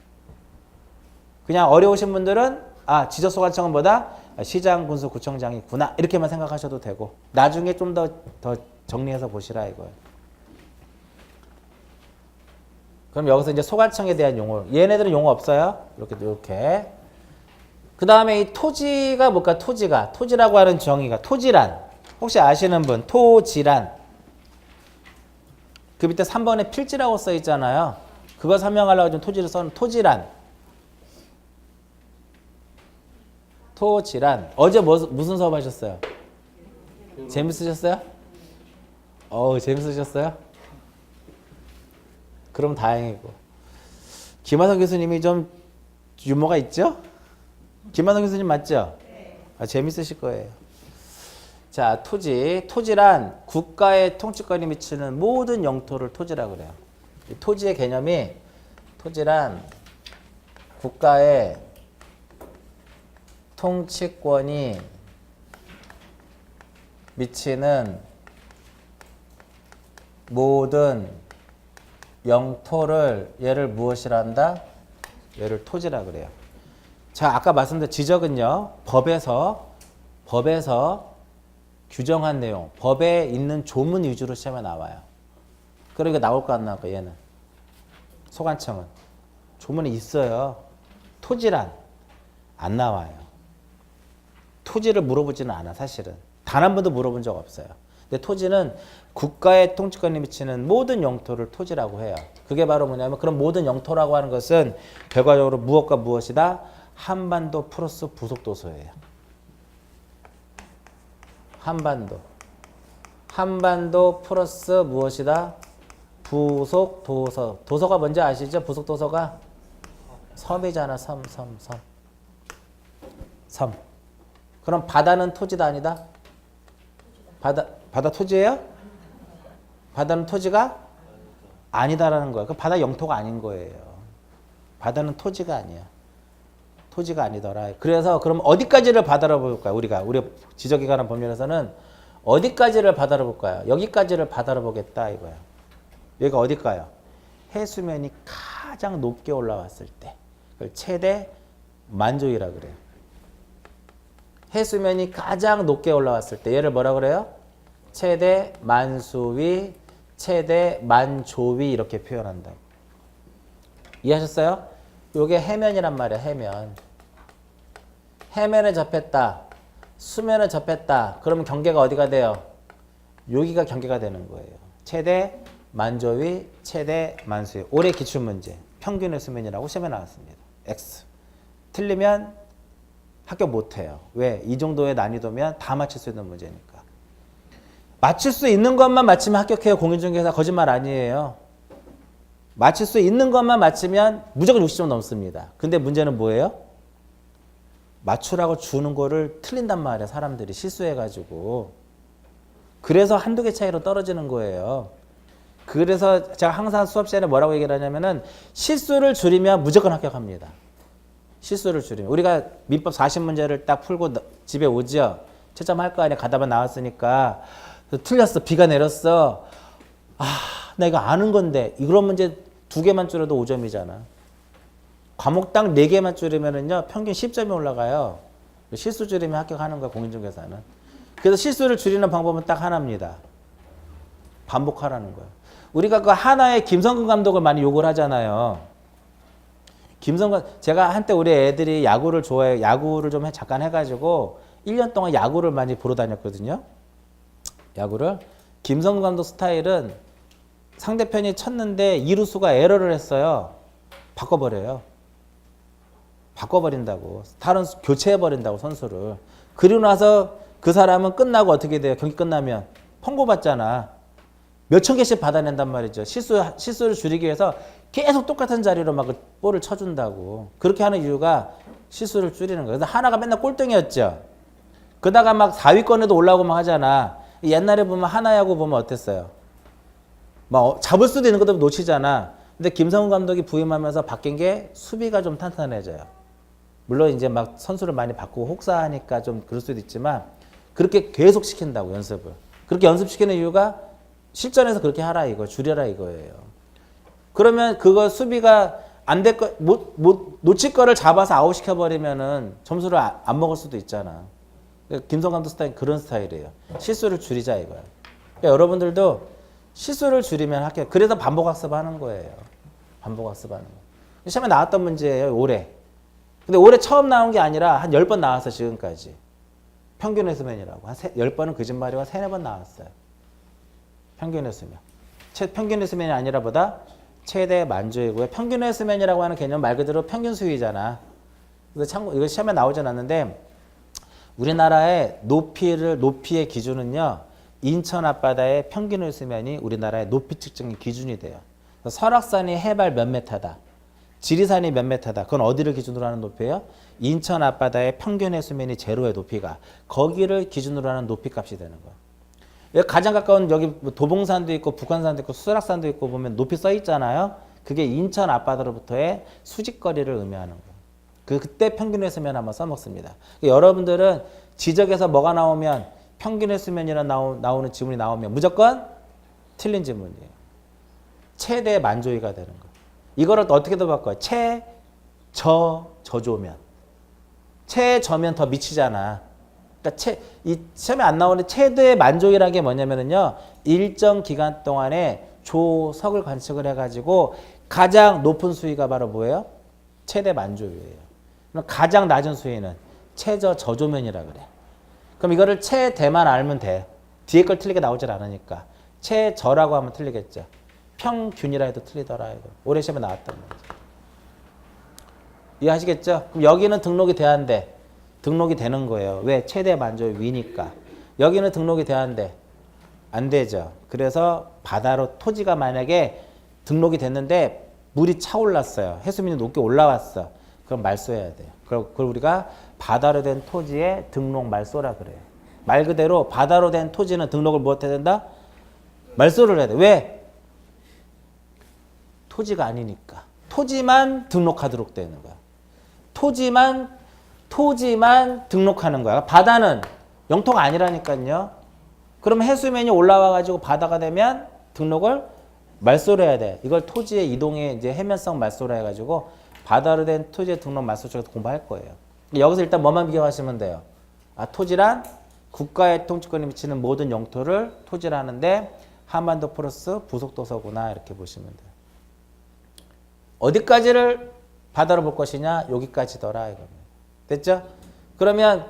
그냥 어려우신 분들은 지적소관청은 뭐다? 시장, 군수, 구청장이구나 이렇게만 생각하셔도 되고 나중에 좀 더 정리해서 보시라 이거예요. 그럼 여기서 이제 소관청에 대한 용어. 얘네들은 용어 없어요? 이렇게. 그 다음에 이 토지가 뭘까? 토지라고 하는 정의가 토지란. 혹시 아시는 분? 토지란. 그 밑에 3번에 필지라고 써 있잖아요. 그거 설명하려고 좀 토지를 써는 토지란. 토지란. 어제 무슨 수업 하셨어요? 재밌으셨어요? 재밌으셨어요? 그럼 다행이고. 김하성 교수님이 좀 유머가 있죠? 김하성 교수님 맞죠? 재밌으실 거예요. 자, 토지란 국가의 통치권이 미치는 모든 영토를 토지라고 그래요. 이 토지의 개념이 토지란 국가의 통치권이 미치는 모든 영토를 얘를 무엇이라 한다? 얘를 토지라 그래요. 자, 아까 말씀드린 지적은요. 법에서 규정한 내용, 법에 있는 조문 위주로 시험에 나와요. 그러니까 나올까 안 나올까 얘는. 소관청은 조문이 있어요. 토지란 안 나와요. 토지를 물어보지는 않아 사실은. 단 한 번도 물어본 적 없어요. 근데 토지는 국가의 통치권이 미치는 모든 영토를 토지라고 해요. 그게 바로 뭐냐면 그런 모든 영토라고 하는 것은 결과적으로 무엇과 무엇이다? 한반도 플러스 부속도서예요. 한반도 플러스 무엇이다? 부속도서. 도서가 뭔지 아시죠? 부속도서가 섬이잖아. 섬. 섬. 그럼 바다는 토지다 아니다? 바다 토지예요? 바다는 토지가 아니다라는 거야. 그 바다 영토가 아닌 거예요. 바다는 토지가 아니야. 토지가 아니더라. 그래서 그럼 어디까지를 바다로 볼까요? 우리 지적에 관한 법률에서는 어디까지를 바다로 볼까요? 여기까지를 바다로 보겠다 이거야. 여기가 어딜까요? 해수면이 가장 높게 올라왔을 때 그걸 최대 만조위라 그래요. 해수면이 가장 높게 올라왔을 때 얘를 뭐라 그래요? 최대 만수위, 최대 만조위 이렇게 표현한다. 이해하셨어요? 요게 해면이란 말이야. 해면. 해면에 접했다. 수면에 접했다. 그러면 경계가 어디가 돼요? 여기가 경계가 되는 거예요. 최대 만조위, 최대 만수위. 올해 기출문제. 평균 해수면이라고 시험에 나왔습니다. X. 틀리면 합격 못해요. 왜? 이 정도의 난이도면 다 맞출 수 있는 문제니까. 맞출 수 있는 것만 맞히면 합격해요. 공인중개사 거짓말 아니에요. 맞출 수 있는 것만 맞히면 무조건 60점 넘습니다. 근데 문제는 뭐예요? 맞추라고 주는 거를 틀린단 말이야. 사람들이 실수해가지고. 그래서 한두 개 차이로 떨어지는 거예요. 그래서 제가 항상 수업 시간에 뭐라고 얘기를 하냐면은 실수를 줄이면 무조건 합격합니다. 실수를 줄이면. 우리가 민법 40문제를 딱 풀고 집에 오죠. 채점할 거 아니야. 가다만 나왔으니까. 틀렸어. 비가 내렸어. 나 이거 아는 건데. 이런 문제 2개만 줄여도 5점이잖아. 과목당 4개만 줄이면은요, 평균 10점이 올라가요. 실수 줄이면 합격하는 거야, 공인중개사는. 그래서 실수를 줄이는 방법은 딱 하나입니다. 반복하라는 거야. 우리가 그 하나의 김성근 감독을 많이 욕을 하잖아요. 제가 한때 우리 애들이 야구를 좋아해, 야구를 좀 잠깐 해가지고 1년 동안 야구를 많이 보러 다녔거든요. 야구를. 김성근 감독 스타일은 상대편이 쳤는데 이루수가 에러를 했어요. 바꿔버려요. 바꿔버린다고. 다른 교체해버린다고 선수를. 그리고 나서 그 사람은 끝나고 어떻게 돼요? 경기 끝나면 펑고 받잖아. 몇천 개씩 받아낸단 말이죠. 실수를 줄이기 위해서 계속 똑같은 자리로 막 볼을 쳐준다고. 그렇게 하는 이유가 실수를 줄이는 거예요. 그래서 하나가 맨날 꼴등이었죠. 그러다가 막 4위권에도 올라오고 막 하잖아. 옛날에 보면 하나야구 보면 어땠어요? 막 잡을 수도 있는 것도 놓치잖아. 근데 김성훈 감독이 부임하면서 바뀐 게 수비가 좀 탄탄해져요. 물론 이제 막 선수를 많이 바꾸고 혹사하니까 좀 그럴 수도 있지만 그렇게 계속 시킨다고 연습을. 그렇게 연습시키는 이유가 실전에서 그렇게 하라 이거, 줄여라 이거예요. 그러면 그거 수비가 안 될 거, 놓칠 거를 잡아서 아웃시켜버리면은 점수를 안 먹을 수도 있잖아. 김성훈 감독 스타일은 그런 스타일이에요. 실수를 줄이자 이거야. 그러니까 여러분들도 실수를 줄이면 합격. 그래서 반복학습 하는 거예요. 반복학습 하는 거. 시험에 나왔던 문제예요, 올해. 근데 올해 처음 나온 게 아니라 한 10번 나왔어, 지금까지. 평균 해수면이라고. 한 10번은 거짓말이고 3, 4번 나왔어요. 평균 해수면. 평균 해수면이 아니라 보다 최대 만조이고요. 평균 해수면이라고 하는 개념 말 그대로 평균 수위잖아. 그래서 참고, 이거 시험에 나오진 않는데, 우리나라의 높이의 기준은요, 인천 앞바다의 평균 해수면이 우리나라의 높이 측정의 기준이 돼요. 설악산이 해발 몇 메타다. 지리산이 몇 메타다. 그건 어디를 기준으로 하는 높이예요? 인천 앞바다의 평균 해수면이 제로의 높이가. 거기를 기준으로 하는 높이값이 되는 거예요. 여기 가장 가까운 여기 도봉산도 있고 북한산도 있고 수락산도 있고 보면 높이 써 있잖아요. 그게 인천 앞바다로부터의 수직거리를 의미하는 거예요. 그때 평균 해수면 한번 써먹습니다. 여러분들은 지적에서 뭐가 나오면 평균 해수면이라 나오는 지문이 나오면 무조건 틀린 지문이에요. 최대 만조위가 되는 거예요. 이거를 어떻게도 바꿔요? 저조면. 최저면 더 미치잖아. 그러니까 이 시험에 안 나오는 최대 만조위라는 게 뭐냐면요. 일정 기간 동안에 조석을 관측을 해가지고 가장 높은 수위가 바로 뭐예요? 최대 만조위예요. 그럼 가장 낮은 수위는 최저조면이라 그래. 그럼 이거를 최대만 알면 돼. 뒤에 걸 틀리게 나오질 않으니까. 최저라고 하면 틀리겠죠. 평균이라 해도 틀리더라. 이거. 올해 시험에 나왔단 말이죠. 이해하시겠죠? 그럼 여기는 등록이 돼야 한대. 등록이 되는 거예요. 왜? 최대 만조의 위니까. 여기는 등록이 돼야 한대. 안 되죠. 그래서 바다로 토지가 만약에 등록이 됐는데 물이 차올랐어요. 해수면이 높게 올라왔어. 그럼 말소해야 돼요. 그걸 우리가 바다로 된 토지의 등록 말소라 그래요. 말 그대로 바다로 된 토지는 등록을 뭐 해야 된다? 말소를 해야 돼. 왜? 토지가 아니니까. 토지만 등록하도록 되는 거야. 토지만 등록하는 거야. 바다는 영토가 아니라니까요. 그럼 해수면이 올라와가지고 바다가 되면 등록을 말소를 해야 돼. 이걸 토지의 이동의 이제 해면성 말소를 해가지고 바다로 된 토지의 등록 말소 쪽에서 공부할 거예요. 여기서 일단 뭐만 기억하시면 돼요. 아, 토지란 국가의 통치권이 미치는 모든 영토를 토지라는데 한반도 플러스 부속도서구나 이렇게 보시면 돼요. 어디까지를 바다로 볼 것이냐? 여기까지더라 이겁니다. 됐죠? 그러면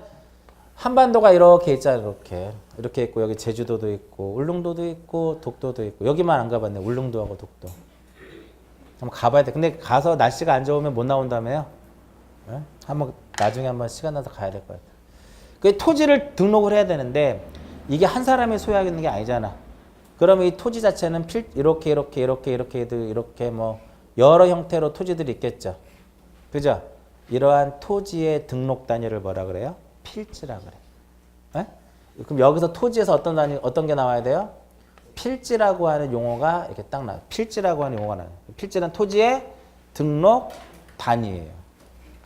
한반도가 이렇게 있잖아요. 이렇게 있고 여기 제주도도 있고 울릉도도 있고 독도도 있고 여기만 안 가봤네. 울릉도하고 독도. 한번 가봐야 돼. 근데 가서 날씨가 안 좋으면 못 나온다며요. 네? 한번 나중에 한번 시간 나서 가야 될 것 같아요. 그 토지를 등록을 해야 되는데 이게 한 사람이 소유하고 있는 게 아니잖아. 그러면 이 토지 자체는 이렇게 뭐 여러 형태로 토지들이 있겠죠. 그죠? 이러한 토지의 등록 단위를 뭐라 그래요? 필지라 그래. 네? 그럼 여기서 토지에서 어떤 게 나와야 돼요? 필지라고 하는 용어가 이렇게 딱 나와요. 필지라고 하는 용어가 나와요. 필지란 토지의 등록 단위예요.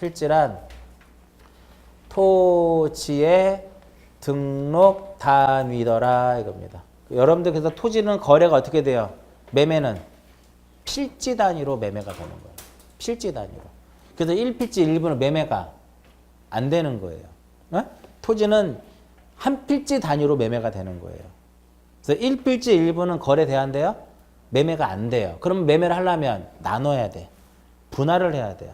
필지란 토지의 등록 단위더라 이겁니다. 여러분들 그래서 토지는 거래가 어떻게 돼요? 매매는 필지 단위로 매매가 되는 거예요. 필지 단위로. 그래서 1필지 1분은 매매가 안 되는 거예요. 어? 토지는 한 필지 단위로 매매가 되는 거예요. 그래서 1필지 1분은 거래돼야 한대요? 매매가 안 돼요. 그러면 매매를 하려면 나눠야 돼. 분할을 해야 돼요.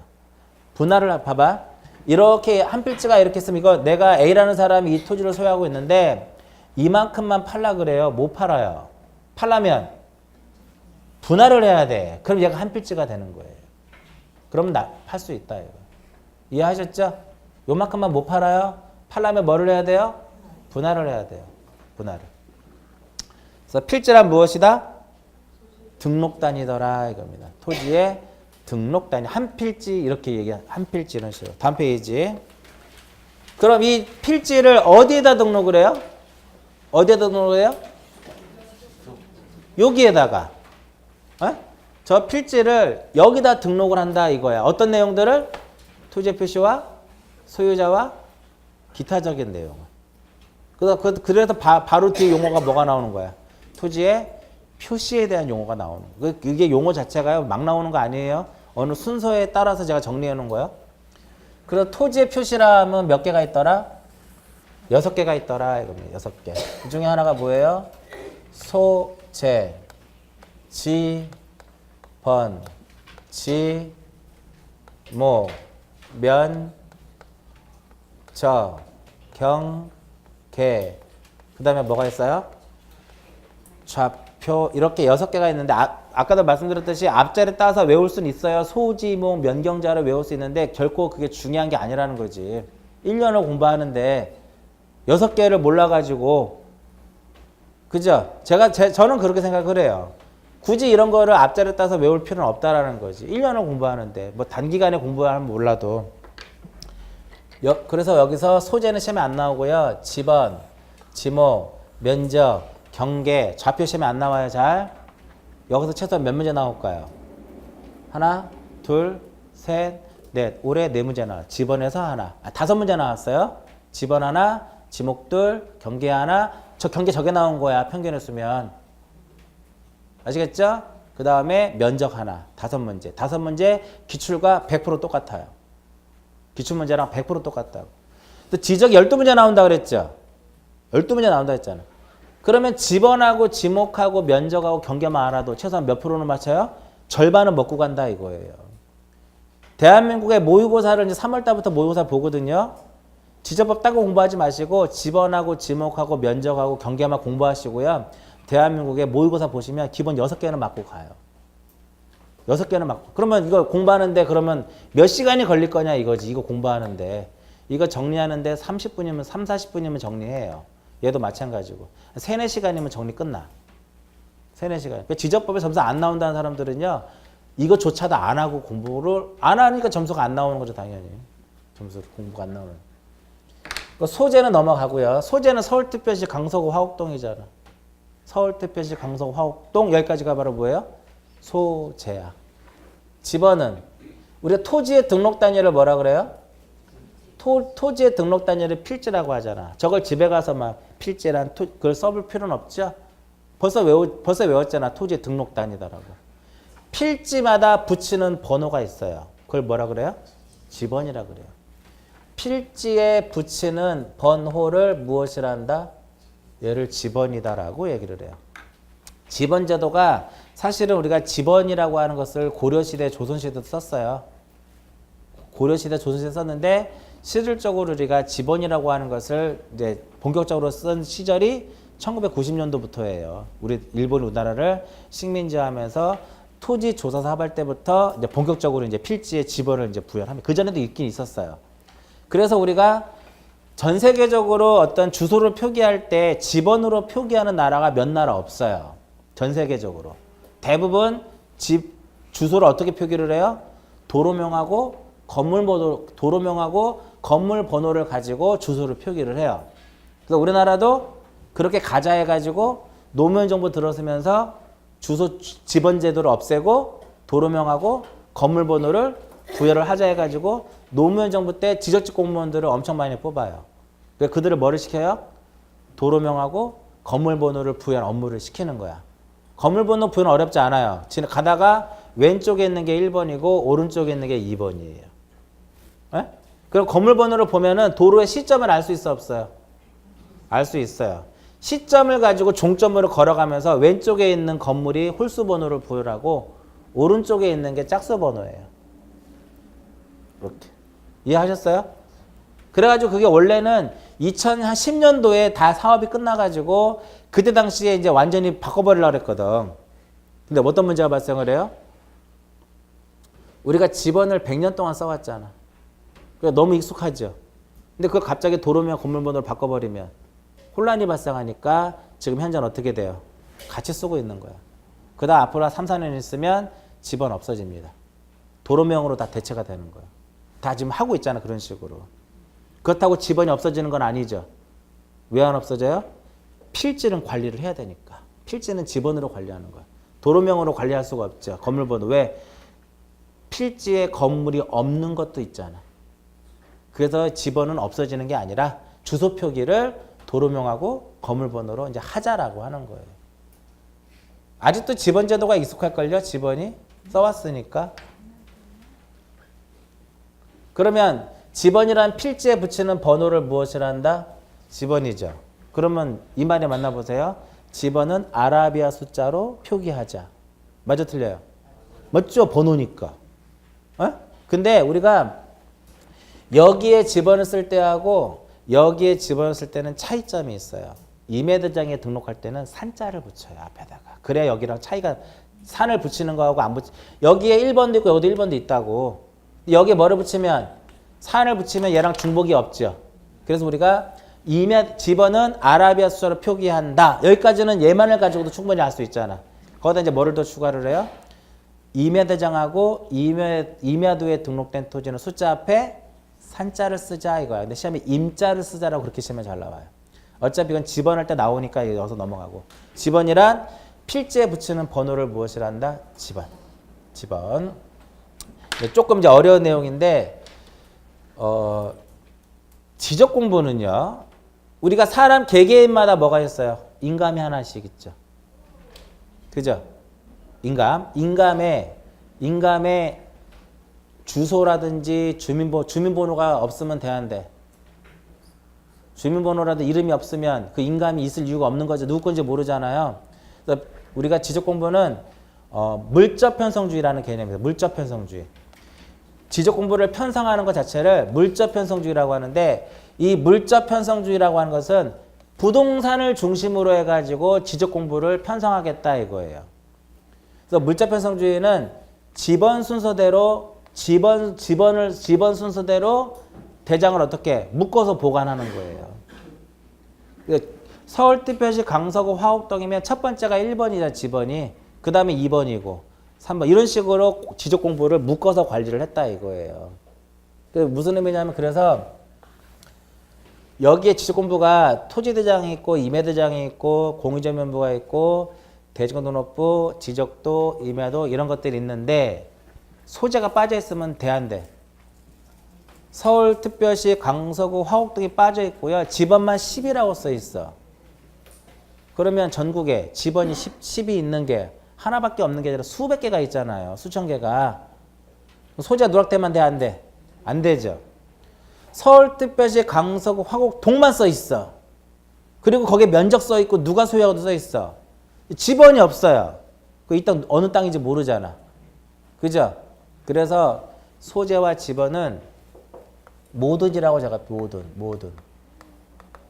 분할을 봐봐. 이렇게 한 필지가 이렇게 있으면 이거 내가 A라는 사람이 이 토지를 소유하고 있는데 이만큼만 팔라 그래요. 못 팔아요. 팔려면 분할을 해야 돼. 그럼 얘가 한 필지가 되는 거예요. 그럼 팔 수 있다. 이거. 이해하셨죠? 요만큼만 못 팔아요. 팔려면 뭐를 해야 돼요? 분할을 해야 돼요. 분할을. 그래서 필지란 무엇이다? 등록 단위더라 이겁니다. 토지의 등록 단위. 한 필지 이렇게 얘기한 한 필지 이런 식으로. 다음 페이지. 그럼 이 필지를 어디에다 등록을 해요? 어디에다 등록을 해요? 여기에다가. 저 필지를 여기다 등록을 한다 이거야. 어떤 내용들을? 토지의 표시와 소유자와 기타적인 내용을. 그래서 바로 뒤에 용어가 뭐가 나오는 거야? 토지의 표시에 대한 용어가 나오는 거예요. 이게 용어 자체가요. 막 나오는 거 아니에요. 어느 순서에 따라서 제가 정리해 놓은 거예요. 그래서 토지의 표시라면 몇 개가 있더라? 6개가 있더라 이겁니다. 6개. 그 중에 하나가 뭐예요? 소재, 지, 번, 지, 모, 면, 저, 경, 개. 그 다음에 뭐가 있어요? 좌표. 이렇게 6개가 있는데 아까도 말씀드렸듯이 앞자리 따서 외울 수는 있어요. 소지목, 면경자를 외울 수 있는데 결코 그게 중요한 게 아니라는 거지. 1년을 공부하는데 6개를 몰라가지고 그죠? 저는 그렇게 생각을 해요. 굳이 이런 거를 앞자리 따서 외울 필요는 없다라는 거지. 1년을 공부하는데 뭐 단기간에 공부하면 몰라도 그래서 여기서 소재는 시험에 안 나오고요. 지번, 지목, 면적, 경계, 좌표 시험에 안 나와요. 잘. 여기서 최소한 몇 문제 나올까요? 하나, 둘, 셋, 넷. 올해 4문제 나왔어요. 지번에서 하나. 5문제 나왔어요. 지번 하나, 지목 둘, 경계 하나. 저 경계 저게 나온 거야. 평균을 쓰면. 아시겠죠? 그 다음에 면적 하나. 5문제. 5문제 기출과 100% 똑같아요. 기출문제랑 100% 똑같다고. 또 지적 12문제 나온다 그랬죠? 12문제 나온다 했잖아. 그러면 지번하고 지목하고 면적하고 경계만 알아도 최소한 몇 프로는 맞춰요? 절반은 먹고 간다 이거예요. 대한민국의 모의고사를 이제 3월 달부터 모의고사 보거든요. 지적법 따고 공부하지 마시고 지번하고 지목하고 면적하고 경계만 공부하시고요. 대한민국의 모의고사 보시면 기본 6개는 맞고 가요. 6개는 맞고. 그러면 이거 공부하는데 그러면 몇 시간이 걸릴 거냐 이거지. 이거 공부하는데. 이거 정리하는데 30분이면 3, 40분이면 정리해요. 얘도 마찬가지고. 3, 4시간이면 정리 끝나. 3, 4시간. 지적법에 점수 안 나온다는 사람들은요. 이거조차도 안 하고 공부를 안 하니까 점수가 안 나오는 거죠, 당연히. 점수 공부가 안 나오는. 소재는 넘어가고요. 소재는 서울특별시 강서구 화곡동이잖아. 서울특별시 강서구 화곡동 여기까지가 바로 뭐예요? 소재야. 집어는 우리가 토지의 등록 단위를 뭐라 그래요? 토지의 등록 단위를 필지라고 하잖아. 저걸 집에 가서 막 필지란 그걸 써볼 필요는 없죠. 벌써 외웠잖아. 토지의 등록 단위다라고. 필지마다 붙이는 번호가 있어요. 그걸 뭐라 그래요? 집번이라 그래요. 필지에 붙이는 번호를 무엇이라 한다? 얘를 집번이다라고 얘기를 해요. 집번 제도가 사실은 우리가 집번이라고 하는 것을 고려시대, 조선시대도 썼어요. 고려시대, 조선시대 썼는데 실질적으로 우리가 집번이라고 하는 것을 이제 본격적으로 쓴 시절이 1990년도부터예요. 우리 일본이 우리나라를 식민지하면서 토지 조사 사업할 때부터 이제 본격적으로 이제 필지에 집번을 이제 부여합니다. 그 전에도 있긴 있었어요. 그래서 우리가 전 세계적으로 어떤 주소를 표기할 때 집번으로 표기하는 나라가 몇 나라 없어요. 전 세계적으로. 대부분 집 주소를 어떻게 표기를 해요? 도로명하고 건물 번호를 가지고 주소를 표기를 해요. 그래서 우리나라도 그렇게 가자 해가지고 노무현 정부 들어서면서 주소 집번 제도를 없애고 도로명하고 건물 번호를 부여를 하자 해가지고 노무현 정부 때 지적직 공무원들을 엄청 많이 뽑아요. 그래서 그들을 뭐를 시켜요? 도로명하고 건물 번호를 부여한 업무를 시키는 거야. 건물 번호 부여는 어렵지 않아요. 가다가 왼쪽에 있는 게 1번이고 오른쪽에 있는 게 2번이에요. 네? 그럼 건물 번호를 보면은 도로의 시점을 알 수 있어 없어요? 알 수 있어요. 시점을 가지고 종점으로 걸어가면서 왼쪽에 있는 건물이 홀수 번호를 부여하고 오른쪽에 있는 게 짝수 번호예요. 이렇게. 이해하셨어요? 그래가지고 그게 원래는 2010년도에 다 사업이 끝나가지고 그때 당시에 이제 완전히 바꿔버리려고 했거든. 근데 어떤 문제가 발생을 해요? 우리가 집원을 100년 동안 써왔잖아. 그러니까 너무 익숙하죠. 근데 그걸 갑자기 도로명 건물번호를 바꿔버리면 혼란이 발생하니까 지금 현재는 어떻게 돼요? 같이 쓰고 있는 거야. 그다음 앞으로 3, 4년 있으면 집원 없어집니다. 도로명으로 다 대체가 되는 거야. 다 지금 하고 있잖아. 그런 식으로. 그렇다고 집원이 없어지는 건 아니죠. 왜 안 없어져요? 필지는 관리를 해야 되니까. 필지는 집원으로 관리하는 거야. 도로명으로 관리할 수가 없죠. 건물번호. 왜? 필지에 건물이 없는 것도 있잖아. 그래서 집원은 없어지는 게 아니라 주소 표기를 도로명하고 건물번호로 이제 하자라고 하는 거예요. 아직도 집원 제도가 익숙할걸요? 집원이 써왔으니까. 그러면 집원이란 필지에 붙이는 번호를 무엇이라 한다? 집원이죠. 그러면 이 말에 만나보세요. 집원은 아라비아 숫자로 표기하자. 맞아 틀려요? 맞죠? 번호니까. 어? 근데 우리가 여기에 집원을 쓸 때하고 여기에 집원을 쓸 때는 차이점이 있어요. 임야대장에 등록할 때는 산자를 붙여요. 앞에다가. 그래야 여기랑 차이가 산을 붙이는 거하고 안 붙이. 여기에 1번도 있고 여기도 1번도 있다고. 여기에 뭐를 붙이면 산을 붙이면 얘랑 중복이 없죠. 그래서 우리가 집원은 아라비아 숫자로 표기한다. 여기까지는 얘만을 가지고도 충분히 알 수 있잖아. 거기다 이제 뭐를 더 추가를 해요? 임야대장하고 임야도에 등록된 토지는 숫자 앞에 산자를 쓰자 이거야. 근데 시험에 임자를 쓰자라고 그렇게 시험에 잘 나와요. 어차피 이건 집원할 때 나오니까 여기서 넘어가고. 집원이란 필지에 붙이는 번호를 무엇이라 한다? 집원. 집원. 조금 이제 어려운 내용인데 지적 공부는요. 우리가 사람 개개인마다 뭐가 있어요? 인감이 하나씩 있죠. 그죠? 인감에 주소라든지 주민번호가 없으면 돼안돼. 주민번호라도 이름이 없으면 그 인감이 있을 이유가 없는 거죠. 누구 건지 모르잖아요. 그래서 우리가 지적 공부는 물적 편성주의라는 개념입니다. 물적 편성주의. 지적 공부를 편성하는 것 자체를 물적 편성주의라고 하는데 이 물적 편성주의라고 하는 것은 부동산을 중심으로 해가지고 지적 공부를 편성하겠다 이거예요. 그래서 물적 편성주의는 집원 순서대로 대장을 어떻게 묶어서 보관하는 거예요. 서울특별시 강서구 화곡동이면 첫 번째가 1번이자 집원이 그 다음에 2번이고 3번. 이런 식으로 지적 공부를 묶어서 관리를 했다 이거예요. 무슨 의미냐면 그래서 여기에 지적 공부가 토지대장이 있고 임야대장이 있고 공유전면부가 있고 대지권등록부, 지적도, 임야도 이런 것들이 있는데 소재가 빠져 있으면 돼 안 돼? 서울특별시, 강서구, 화곡 등이 빠져 있고요. 지번만 10이라고 써 있어. 그러면 전국에 지번이 10이 있는 게 하나밖에 없는 게 아니라 수백 개가 있잖아요. 수천 개가. 소재가 누락되면 돼 안 돼? 안 되죠. 서울특별시, 강서구, 화곡, 동만 써 있어. 그리고 거기에 면적 써 있고 누가 소유하고도 써 있어. 지번이 없어요. 이 땅 어느 땅인지 모르잖아. 그죠? 그래서 소재와 지번은 모든이라고 제가 모든.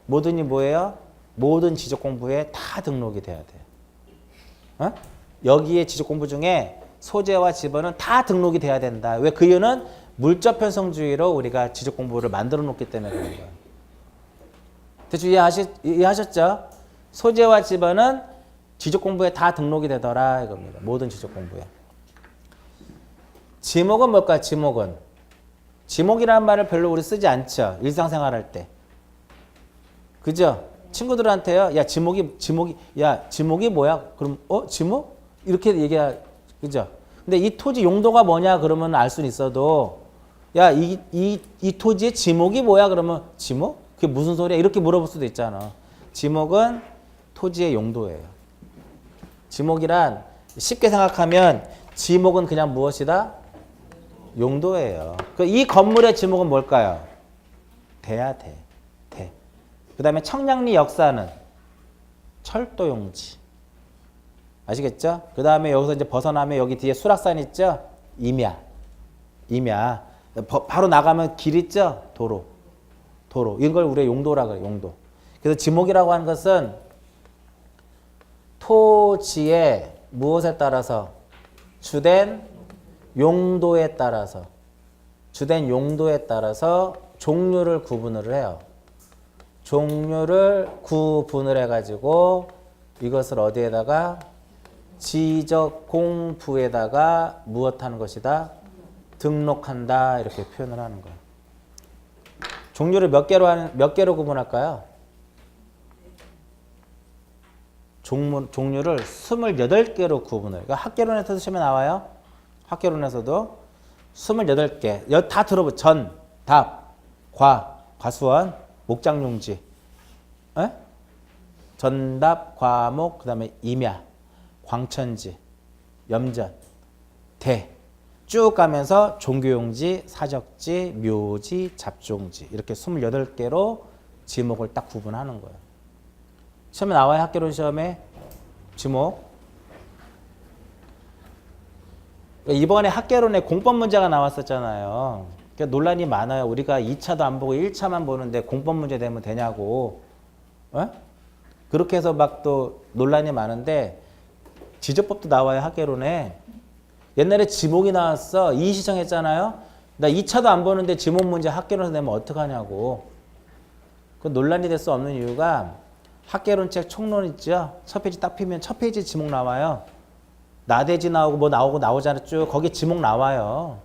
모든이 뭐예요? 모든 지적 공부에 다 등록이 돼야 돼. 어? 여기에 지적 공부 중에 소재와 지번은 다 등록이 돼야 된다. 왜? 그 이유는 물적 편성주의로 우리가 지적 공부를 만들어 놓기 때문에 그런 거예요. 대충 이해하셨죠? 소재와 지번은 지적 공부에 다 등록이 되더라 이겁니다. 모든 지적 공부에. 지목은 뭘까요? 지목은. 지목이라는 말을 별로 우리 쓰지 않죠. 일상생활 할 때. 그죠? 친구들한테요. 야, 지목이 뭐야? 그럼, 지목? 이렇게 그죠? 근데 이 토지 용도가 뭐냐? 그러면 알 수는 있어도, 야, 이 토지의 지목이 뭐야? 그러면, 지목? 그게 무슨 소리야? 이렇게 물어볼 수도 있잖아. 지목은 토지의 용도예요. 지목이란, 쉽게 생각하면, 지목은 그냥 무엇이다? 용도예요. 이 건물의 지목은 뭘까요? 돼야 돼. 그 다음에 청량리 역사는 철도용지. 아시겠죠? 그 다음에 여기서 이제 벗어나면 여기 뒤에 수락산 있죠? 임야. 바로 나가면 길 있죠? 도로. 이걸 우리가 용도라 그래요. 용도. 그래서 지목이라고 하는 것은 토지의 무엇에 따라서 주된 용도에 따라서 종류를 구분을 해요. 종류를 구분을 해가지고 이것을 어디에다가 지적공부에다가 무엇하는 것이다? 등록한다 이렇게 표현을 하는 거예요. 종류를 몇 개로 구분할까요? 종류를 28개로 구분을 해요. 그러니까 학개론에서도 시험에 나와요. 학개론에서도 28개. 다 들어보. 전, 답, 과수원, 목장용지. 전답, 과목, 그 다음에 임야, 광천지, 염전, 대. 쭉 가면서 종교용지, 사적지, 묘지, 잡종지. 이렇게 28개로 지목을 딱 구분하는 거예요. 시험에 나와요. 학개론 시험에. 지목. 이번에 학개론에 공법 문제가 나왔었잖아요. 그러니까 논란이 많아요. 우리가 2차도 안 보고 1차만 보는데 공법 문제 되면 되냐고. 그렇게 해서 막 또 논란이 많은데 지적법도 나와요. 학개론에. 옛날에 지목이 나왔어. 이의시청했잖아요. 나 2차도 안 보는데 지목 문제 학개론에서 내면 어떡하냐고. 그 논란이 될 수 없는 이유가 학개론 책 총론 있죠. 첫 페이지 딱 피면 첫 페이지 지목 나와요. 나대지 나오고 뭐 나오잖아. 쭉 거기에 지목 나와요.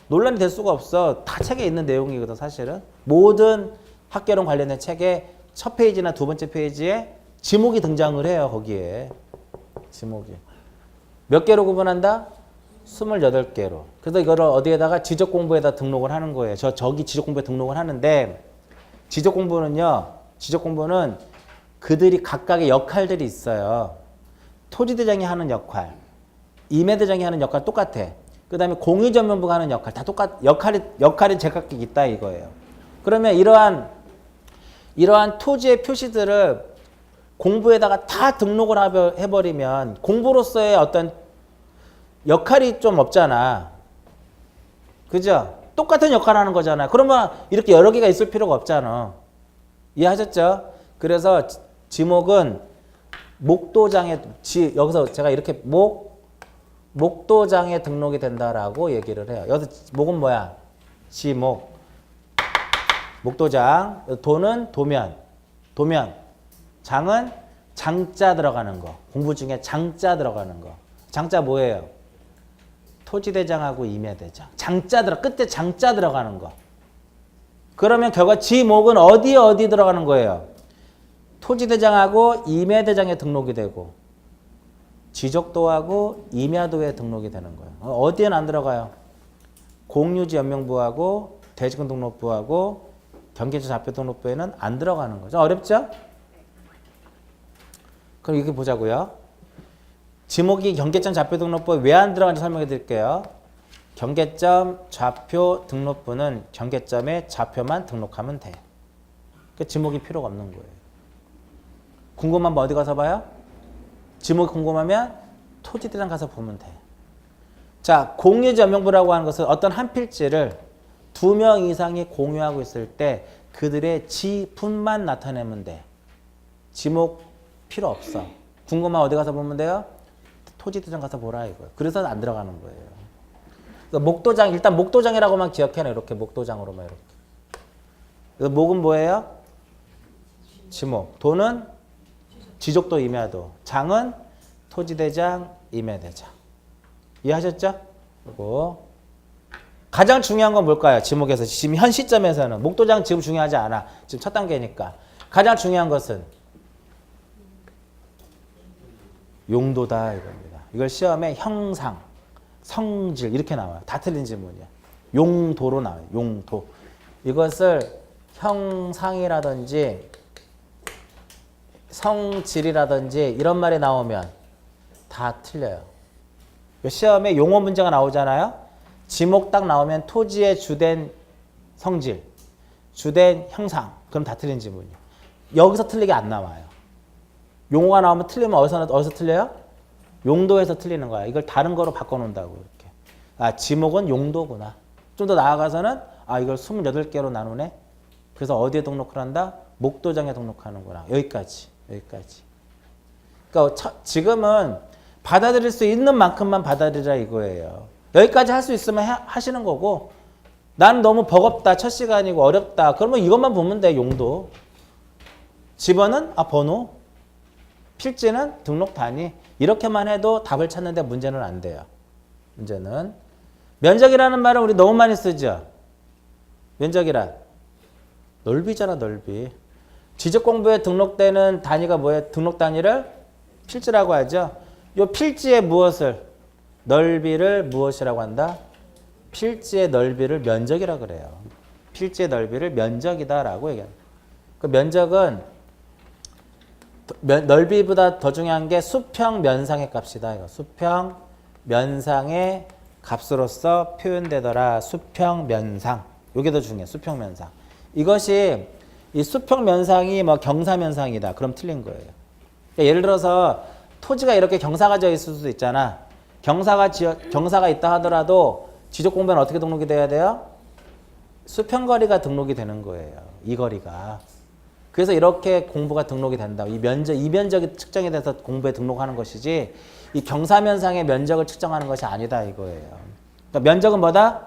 논란이 될 수가 없어. 다 책에 있는 내용이거든 사실은. 모든 학개론 관련된 책의 첫 페이지나 두 번째 페이지에 지목이 등장을 해요. 거기에. 지목이. 몇 개로 구분한다? 28개로. 그래서 이거를 어디에다가 지적공부에다 등록을 하는 거예요. 저기 지적공부에 등록을 하는데 지적공부는 그들이 각각의 역할들이 있어요. 토지대장이 하는 역할, 임야대장이 하는 역할 똑같아. 그 다음에 공유전면부가 하는 역할 다 역할이 제각각 있다 이거예요. 그러면 이러한 토지의 표시들을 공부에다가 다 등록을 해버리면 공부로서의 어떤 역할이 좀 없잖아. 그죠? 똑같은 역할을 하는 거잖아. 그러면 이렇게 여러 개가 있을 필요가 없잖아. 이해하셨죠? 그래서 지목은 목도장에 여기서 제가 이렇게 목도장에 등록이 된다라고 얘기를 해요. 여기서 목은 뭐야? 지목. 목도장. 도는 도면. 장은 장자 들어가는 거. 공부 중에 장자 들어가는 거. 장자 뭐예요? 토지대장하고 임야대장. 끝에 장자 들어가는 거. 그러면 결과 지목은 어디 들어가는 거예요? 토지대장하고 임야대장에 등록이 되고 지적도하고 임야도에 등록이 되는 거예요. 어디에는 안 들어가요? 공유지연명부하고 대지권등록부하고 경계지 자표등록부에는 안 들어가는 거죠. 어렵죠? 그럼 이렇게 보자고요. 지목이 경계점 좌표등록부에 왜 안 들어가는지 설명해 드릴게요. 경계점 좌표등록부는 경계점에 좌표만 등록하면 돼. 그 지목이 필요가 없는 거예요. 궁금하면 어디 가서 봐요? 지목이 궁금하면 토지대장 가서 보면 돼. 자, 공유지 연명부라고 하는 것은 어떤 한 필지를 2명 이상이 공유하고 있을 때 그들의 지분만 나타내면 돼. 지목 필요 없어. 궁금하면 어디 가서 보면 돼요? 토지대장 가서 보라 이거예요. 그래서 안 들어가는 거예요. 그러니까 목도장, 일단 목도장이라고만 기억해놔. 이렇게 목도장으로만 이렇게. 그래서 목은 뭐예요? 지목. 도는 지적도 임야도. 장은 토지대장, 임야대장. 이해하셨죠? 그리고 가장 중요한 건 뭘까요? 지목에서 지금 현 시점에서는 목도장 지금 중요하지 않아. 지금 첫 단계니까. 가장 중요한 것은 용도다 이겁니다. 이걸 시험에 형상, 성질 이렇게 나와요. 다 틀린 질문이야. 용도로 나와요. 용도. 이것을 형상이라든지 성질이라든지 이런 말이 나오면 다 틀려요. 시험에 용어 문제가 나오잖아요. 지목 딱 나오면 토지의 주된 성질, 주된 형상. 그럼 다 틀린 질문이에요. 여기서 틀리게 안 나와요. 용어가 나오면 틀리면 어디서 틀려요? 용도에서 틀리는 거야. 이걸 다른 거로 바꿔놓는다고 이렇게. 아, 지목은 용도구나. 좀 더 나아가서는 이걸 28개로 나누네. 그래서 어디에 등록을 한다? 목도장에 등록하는구나. 여기까지. 그러니까 지금은 받아들일 수 있는 만큼만 받아들이라 이거예요. 여기까지 할 수 있으면 하시는 거고 나는 너무 버겁다. 첫 시간이고 어렵다. 그러면 이것만 보면 돼. 용도. 집어는 번호. 필지는 등록 단위. 이렇게만 해도 답을 찾는데 문제는 안 돼요. 문제는 면적이라는 말을 우리 너무 많이 쓰죠. 면적이란 넓이잖아. 넓이. 지적 공부에 등록되는 단위가 뭐예요? 등록 단위를 필지라고 하죠. 이 필지의 무엇을? 넓이를 무엇이라고 한다? 필지의 넓이를 면적이라고 그래요. 필지의 넓이를 면적이다라고 얘기합니다. 그 면적은 넓이보다 더 중요한 게 수평 면상의 값이다. 이거. 수평 면상의 값으로서 표현되더라. 수평 면상. 이게 더 중요해. 수평 면상. 이것이 이 수평 면상이 경사 면상이다. 그럼 틀린 거예요. 그러니까 예를 들어서 토지가 이렇게 경사가 져 있을 수도 있잖아. 경사가 있다 하더라도 지적 공부는 어떻게 등록이 돼야 돼요? 수평거리가 등록이 되는 거예요. 이 거리가. 그래서 이렇게 공부가 등록이 된다. 이 면적이 측정이 돼서 공부에 등록하는 것이지 이 경사면상의 면적을 측정하는 것이 아니다 이거예요. 그러니까 면적은 뭐다?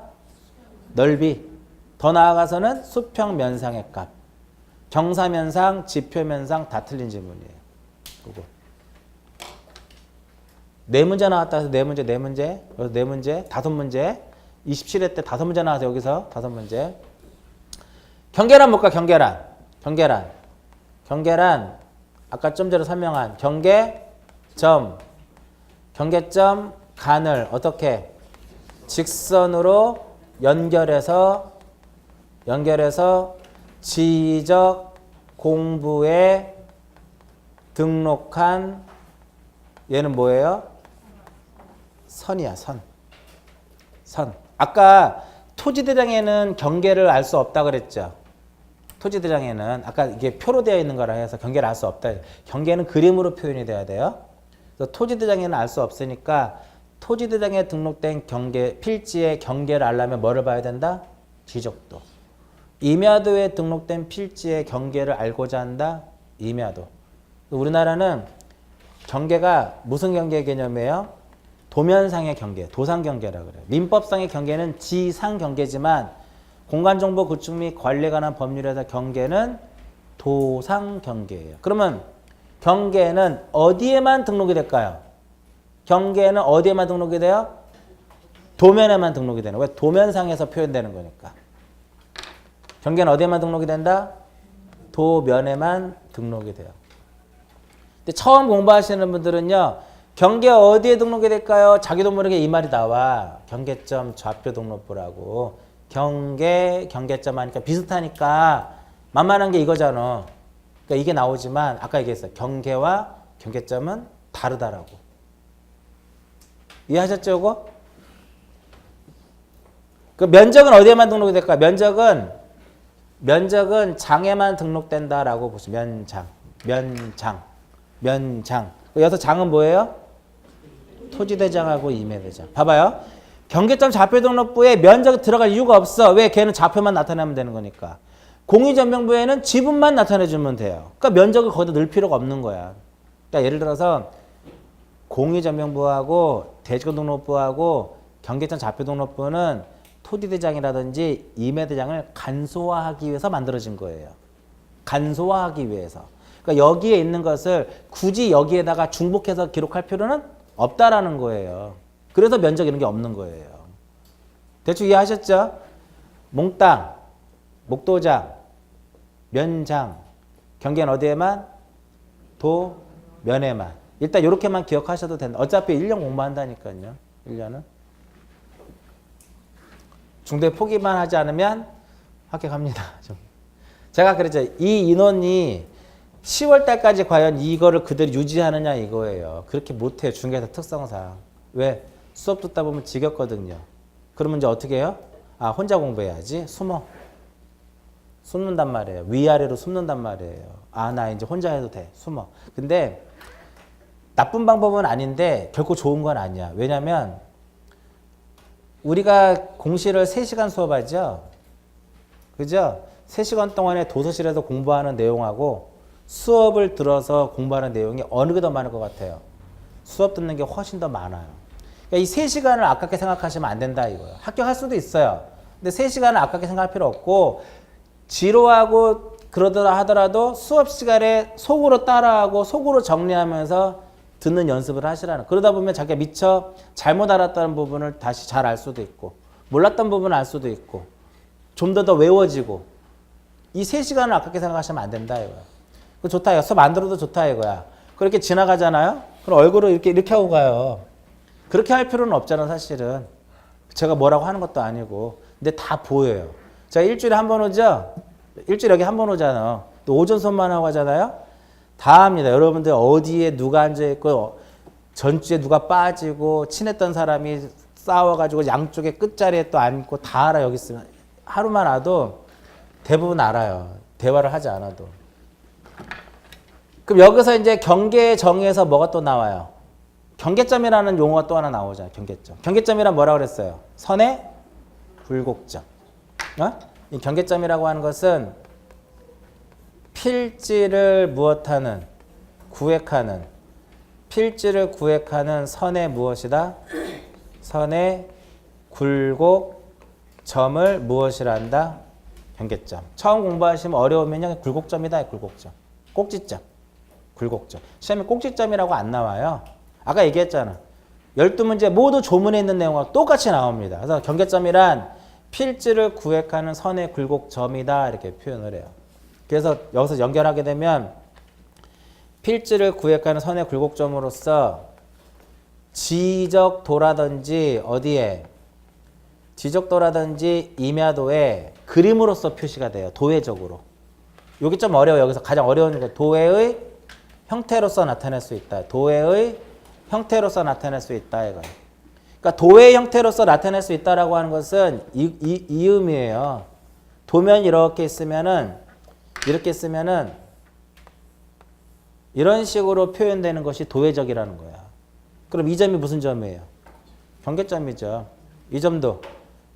넓이. 더 나아가서는 수평면상의 값. 경사면상, 지표면상 다 틀린 질문이에요. 그거. 네 문제 나왔다 해서 네 문제. 그래서 네 문제, 5문제. 27회 때 5문제 나와서 여기서 5문제. 경계란 뭘까? 경계란 아까 좀 전에 설명한 경계점 간을 어떻게 직선으로 연결해서 지적 공부에 등록한 얘는 뭐예요? 선이야. 선. 아까 토지대장에는 경계를 알 수 없다 그랬죠. 토지대장에는 아까 이게 표로 되어 있는 거라 해서 경계를 알 수 없다. 경계는 그림으로 표현이 돼야 돼요. 그래서 토지대장에는 알 수 없으니까 토지대장에 등록된 필지의 경계를 알려면 뭐를 봐야 된다? 지적도. 임야도에 등록된 필지의 경계를 알고자 한다? 임야도. 우리나라는 경계가 무슨 경계 개념이에요? 도면상의 경계, 도상경계라고 그래요. 민법상의 경계는 지상경계지만 공간정보 구축 및 관리에 관한 법률에서 경계는 도상경계예요. 그러면 경계는 어디에만 등록이 될까요? 경계는 어디에만 등록이 돼요? 도면에만 등록이 되는 거예요. 왜? 도면상에서 표현되는 거니까. 경계는 어디에만 등록이 된다? 도면에만 등록이 돼요. 근데 처음 공부하시는 분들은요. 경계 어디에 등록이 될까요? 자기도 모르게 이 말이 나와. 경계점 좌표 등록부라고. 경계점 하니까 비슷하니까 만만한 게 이거잖아. 그러니까 이게 나오지만 아까 얘기했어요. 경계와 경계점은 다르다라고. 이해하셨죠, 이거? 그 면적은 어디에만 등록이 될까? 면적은 장에만 등록된다라고 보시면 면장. 여기서 장은 뭐예요? 토지대장하고 임야대장. 봐봐요. 경계점 좌표 등록부에 면적 들어갈 이유가 없어. 왜? 걔는 좌표만 나타내면 되는 거니까. 공유전명부에는 지분만 나타내주면 돼요. 그러니까 면적을 거기다 넣을 필요가 없는 거야. 그러니까 예를 들어서 공유전명부하고 대지권등록부하고 경계점 좌표 등록부는 토지대장이라든지 임야대장을 간소화하기 위해서 만들어진 거예요. 간소화하기 위해서. 그러니까 여기에 있는 것을 굳이 여기에다가 중복해서 기록할 필요는 없다라는 거예요. 그래서 면적 이런 게 없는 거예요. 대충 이해하셨죠? 몽땅, 목도장, 면장, 경계는 어디에만? 도면에만. 일단 이렇게만 기억하셔도 된다. 어차피 1년 공부한다니까요. 1년은. 중대 포기만 하지 않으면 합격합니다. 제가 그랬죠. 이 인원이 10월 달까지 과연 이거를 그대로 유지하느냐 이거예요. 그렇게 못해요. 중개사 특성상. 왜? 수업 듣다 보면 지겹거든요. 그러면 이제 어떻게 해요? 아, 혼자 공부해야지. 숨는단 말이에요. 위아래로 숨는단 말이에요. 아, 나 이제 혼자 해도 돼. 숨어. 근데 나쁜 방법은 아닌데 결코 좋은 건 아니야. 왜냐면 우리가 공시를 3시간 수업하죠. 그죠? 3시간 동안에 도서실에서 공부하는 내용하고 수업을 들어서 공부하는 내용이 어느 게 더 많을 것 같아요? 수업 듣는 게 훨씬 더 많아요. 그러니까 이 3시간을 아깝게 생각하시면 안 된다 이거예요. 합격할 수도 있어요. 근데 3시간을 아깝게 생각할 필요 없고 지루하고 그러더라 하더라도 수업 시간에 속으로 따라하고 속으로 정리하면서 듣는 연습을 하시라는. 그러다 보면 자기가 미처 잘못 알았다는 부분을 다시 잘 알 수도 있고 몰랐던 부분을 알 수도 있고 좀 더 외워지고 이 3시간을 아깝게 생각하시면 안 된다 이거야. 그 좋다 이거. 수업 안 들어도 좋다 이거야. 그렇게 지나가잖아요. 그럼 얼굴을 이렇게 하고 가요. 그렇게 할 필요는 없잖아 사실은. 제가 뭐라고 하는 것도 아니고. 근데 다 보여요. 제가 일주일에 한 번 오죠. 일주일에 여기 한 번 오잖아. 또 오전 수업만 하고 하잖아요. 다 합니다. 여러분들 어디에 누가 앉아있고 전주에 누가 빠지고 친했던 사람이 싸워가지고 양쪽에 끝자리에 또 앉고 다 알아. 여기 있으면 하루만 와도 대부분 알아요. 대화를 하지 않아도. 그럼 여기서 이제 경계정에서 뭐가 또 나와요? 경계점이라는 용어가 또 하나 나오잖아요. 경계점. 경계점이란 뭐라고 그랬어요? 선의 굴곡점. 이 경계점이라고 하는 것은 필지를 무엇하는? 구획하는. 필지를 구획하는 선의 무엇이다? 선의 굴곡점을 무엇이라 한다? 경계점. 처음 공부하시면 어려우면요. 굴곡점이다. 굴곡점. 꼭지점. 굴곡점. 시험에 꼭지점이라고 안 나와요. 아까 얘기했잖아. 12문제 모두 조문에 있는 내용과 똑같이 나옵니다. 그래서 경계점이란 필지를 구획하는 선의 굴곡점이다. 이렇게 표현을 해요. 그래서 여기서 연결하게 되면 필지를 구획하는 선의 굴곡점으로서 지적도라든지 어디에? 지적도라든지 임야도에 그림으로서 표시가 돼요. 도회적으로. 여기 좀 어려워요. 여기서 가장 어려운 게 도회의 형태로서 나타낼 수 있다. 도회의 형태로서 나타낼 수 있다. 이거예요. 그러니까 도의 형태로서 나타낼 수 있다라고 하는 것은 이 의미예요. 도면이 이렇게 있으면은 이런 식으로 표현되는 것이 도회적이라는 거야. 그럼 이 점이 무슨 점이에요? 경계점이죠. 이 점도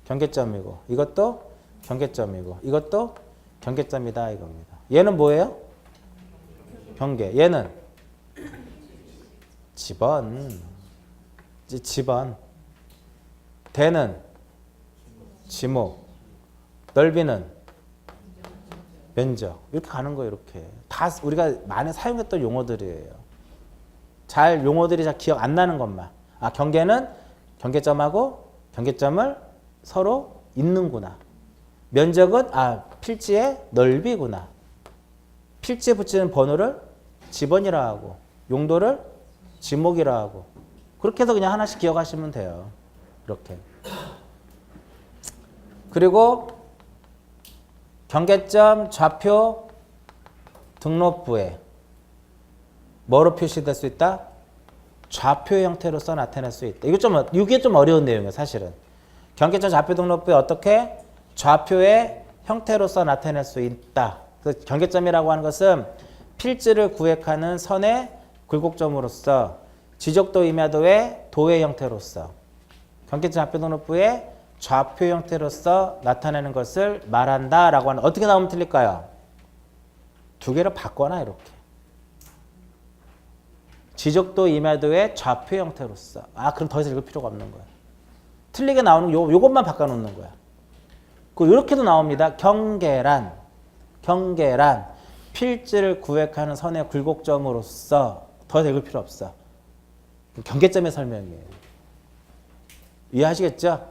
경계점이고 이것도 경계점이고 이것도 경계점이다 이겁니다. 얘는 뭐예요? 경계. 얘는 지번. 대는 지목. 넓이는 면적. 이렇게 가는 거예요. 이렇게. 다 우리가 많이 사용했던 용어들이에요. 용어들이 잘 기억 안 나는 것만. 아, 경계는 경계점하고 경계점을 서로 잇는구나. 면적은 필지의 넓이구나. 필지에 붙이는 번호를 지번이라 하고 용도를 지목이라 하고 그렇게 해서 그냥 하나씩 기억하시면 돼요. 이렇게. 그리고 경계점 좌표 등록부에 뭐로 표시될 수 있다? 좌표 형태로서 나타낼 수 있다. 이게 좀 어려운 내용이에요, 사실은. 경계점 좌표 등록부에 어떻게 좌표의 형태로서 나타낼 수 있다. 그 경계점이라고 하는 것은 필지를 구획하는 선의 굴곡점으로서 지적도 임야도의 도의 형태로서 경계점 좌표 등록부의 좌표 형태로서 나타내는 것을 말한다라고 하는 어떻게 나오면 틀릴까요? 두 개를 바꿔놔 이렇게. 지적도 임야도의 좌표 형태로서. 그럼 더 이상 읽을 필요가 없는 거야. 틀리게 나오는 요것만 바꿔놓는 거야. 이렇게도 나옵니다. 경계란 필지를 구획하는 선의 굴곡점으로서 더 이상 읽을 필요 없어. 경계점의 설명이에요. 이해하시겠죠?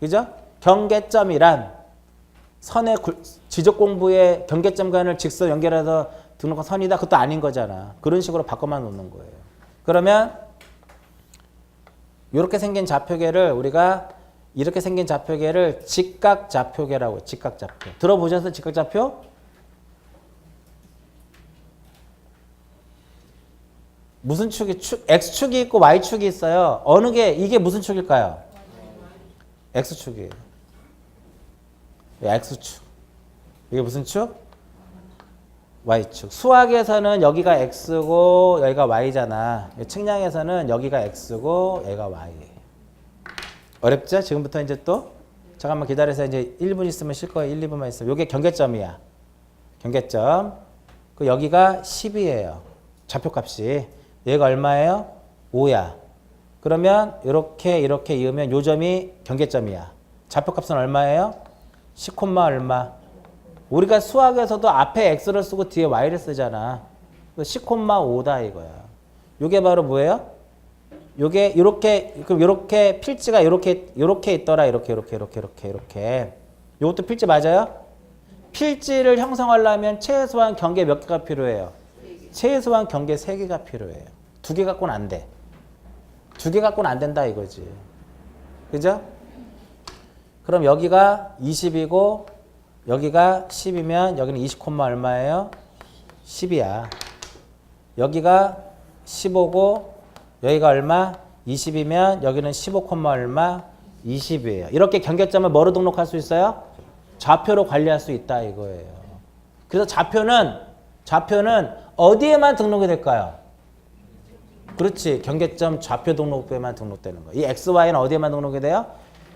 그죠? 경계점이란 선의 지적 공부의 경계점간을 직선 연결해서 등록한 선이다. 그것도 아닌 거잖아. 그런 식으로 바꿔만 놓는 거예요. 그러면 이렇게 생긴 좌표계를 우리가 이렇게 생긴 좌표계를 직각좌표계라고. 직각좌표. 들어보셨어요? 직각좌표? 무슨 축이 X축이 있고 Y축이 있어요. 어느 게 이게 무슨 축일까요? X축이에요. X축. 이게 무슨 축? Y축. 수학에서는 여기가 X고 여기가 Y잖아. 측량에서는 여기가 X고 여기가 Y예요. 어렵죠? 지금부터 이제 또 잠깐만 기다려서 이제 1분 있으면 쉴 거예요. 1, 2분만 있으면. 요게 경계점이야. 경계점. 여기가 10이에요. 좌표값이. 얘가 얼마예요? 5야. 그러면 이렇게 이으면 요 점이 경계점이야. 좌표값은 얼마예요? 10, 얼마? 우리가 수학에서도 앞에 x를 쓰고 뒤에 y를 쓰잖아. 10,5다 이거야. 요게 바로 뭐예요? 요게 그럼 요렇게 필지가 요렇게 있더라. 이렇게. 요것도 필지 맞아요? 필지를 형성하려면 최소한 경계 몇 개가 필요해요? 최소한 경계 3개가 필요해요. 2개 갖고는 안 돼. 2개 갖고는 안 된다 이거지. 그죠? 그럼 여기가 20이고 여기가 10이면 여기는 20, 얼마예요? 10이야. 여기가 15고 여기가 얼마? 20이면 여기는 15, 얼마? 20이에요. 이렇게 경계점을 뭐로 등록할 수 있어요? 좌표로 관리할 수 있다 이거예요. 그래서 좌표는 어디에만 등록이 될까요? 그렇지. 경계점 좌표 등록부에만 등록되는 거예요. 이 X, Y는 어디에만 등록이 돼요?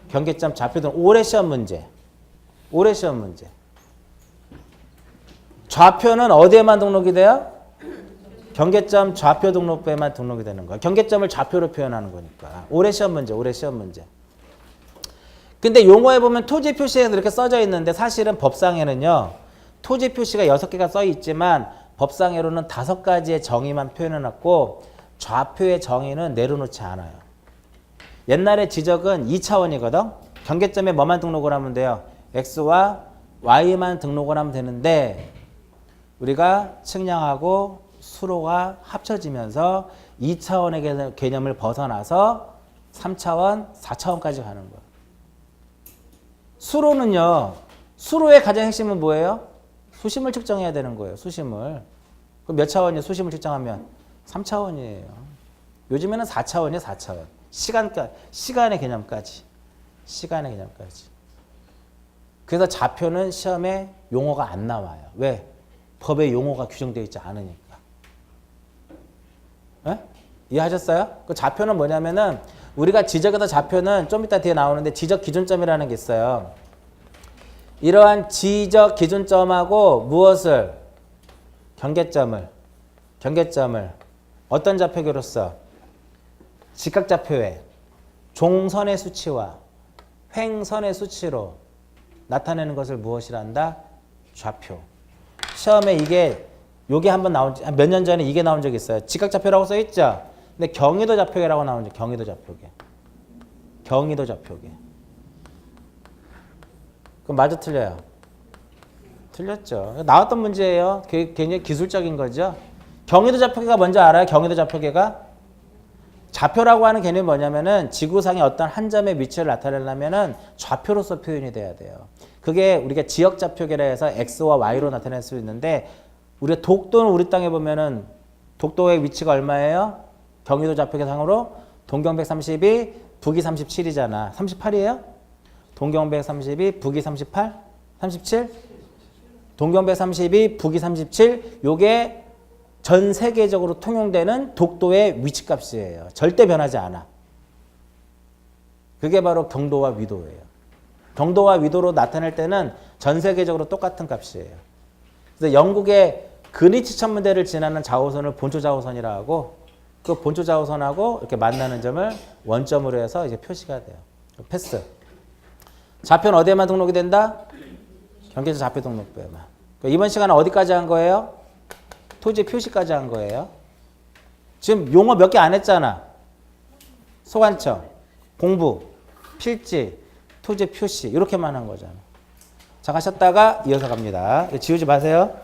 경계점 좌표 등록. 올해 시험 문제. 좌표는 어디에만 등록이 돼요? 경계점 좌표 등록부에만 등록이 되는 거예요. 경계점을 좌표로 표현하는 거니까. 올해 시험 문제. 근데 용어에 보면 토지 표시에는 이렇게 써져 있는데 사실은 법상에는요. 토지 표시가 6개가 써 있지만 법상으로는 5가지의 정의만 표현해놨고 좌표의 정의는 내려놓지 않아요. 옛날에 지적은 2차원이거든. 경계점에 뭐만 등록을 하면 돼요? X와 Y만 등록을 하면 되는데 우리가 측량하고 수로가 합쳐지면서 2차원의 개념을 벗어나서 3차원, 4차원까지 가는 거예요. 수로는요. 수로의 가장 핵심은 뭐예요? 수심을 측정해야 되는 거예요. 수심을. 그럼 몇 차원이에요? 수심을 측정하면? 3차원이에요. 요즘에는 4차원이에요. 4차원. 시간의 개념까지. 그래서 좌표는 시험에 용어가 안 나와요. 왜? 법에 용어가 규정되어 있지 않으니까. 에? 이해하셨어요? 그 좌표는 뭐냐면은 우리가 지적에서 좌표는 좀 이따 뒤에 나오는데 지적 기준점이라는 게 있어요. 이러한 지적 기준점하고 무엇을? 경계점을 어떤 좌표계로서? 직각좌표에 종선의 수치와 횡선의 수치로 나타내는 것을 무엇이란다? 좌표. 시험에 요게 한번 몇 년 전에 이게 나온 적이 있어요. 직각좌표라고 써 있죠? 근데 경의도 좌표계라고 나온 적, 경의도 좌표계. 경의도 좌표계. 그럼 맞아 틀려요? 틀렸죠. 나왔던 문제예요. 굉장히 기술적인 거죠. 경의도 좌표계가 뭔지 알아요? 경의도 좌표계가? 좌표라고 하는 개념이 뭐냐면은 지구상의 어떤 한 점의 위치를 나타내려면은 좌표로서 표현이 돼야 돼요. 그게 우리가 지역 좌표계라 해서 X와 Y로 나타낼 수 있는데 우리가 독도는 우리 땅에 보면은 독도의 위치가 얼마예요? 경의도 좌표계상으로 동경 132, 북이 37이잖아. 38이에요? 동경 132, 북이 38? 37? 동경 132, 북이 37. 요게 전 세계적으로 통용되는 독도의 위치값이에요. 절대 변하지 않아. 그게 바로 경도와 위도예요. 경도와 위도로 나타낼 때는 전 세계적으로 똑같은 값이에요. 그래서 영국의 그리치 천문대를 지나는 좌우선을 본초 좌우선이라 하고 그 본초 좌우선하고 이렇게 만나는 점을 원점으로 해서 이제 표시가 돼요. 패스. 좌표는 어디에만 등록이 된다? 경계지 좌표 등록부에만. 이번 시간은 어디까지 한 거예요? 토지 표시까지 한 거예요. 지금 용어 몇 개 안 했잖아. 소관청, 공부, 필지, 토지 표시 이렇게만 한 거잖아. 자, 가셨다가 이어서 갑니다. 지우지 마세요.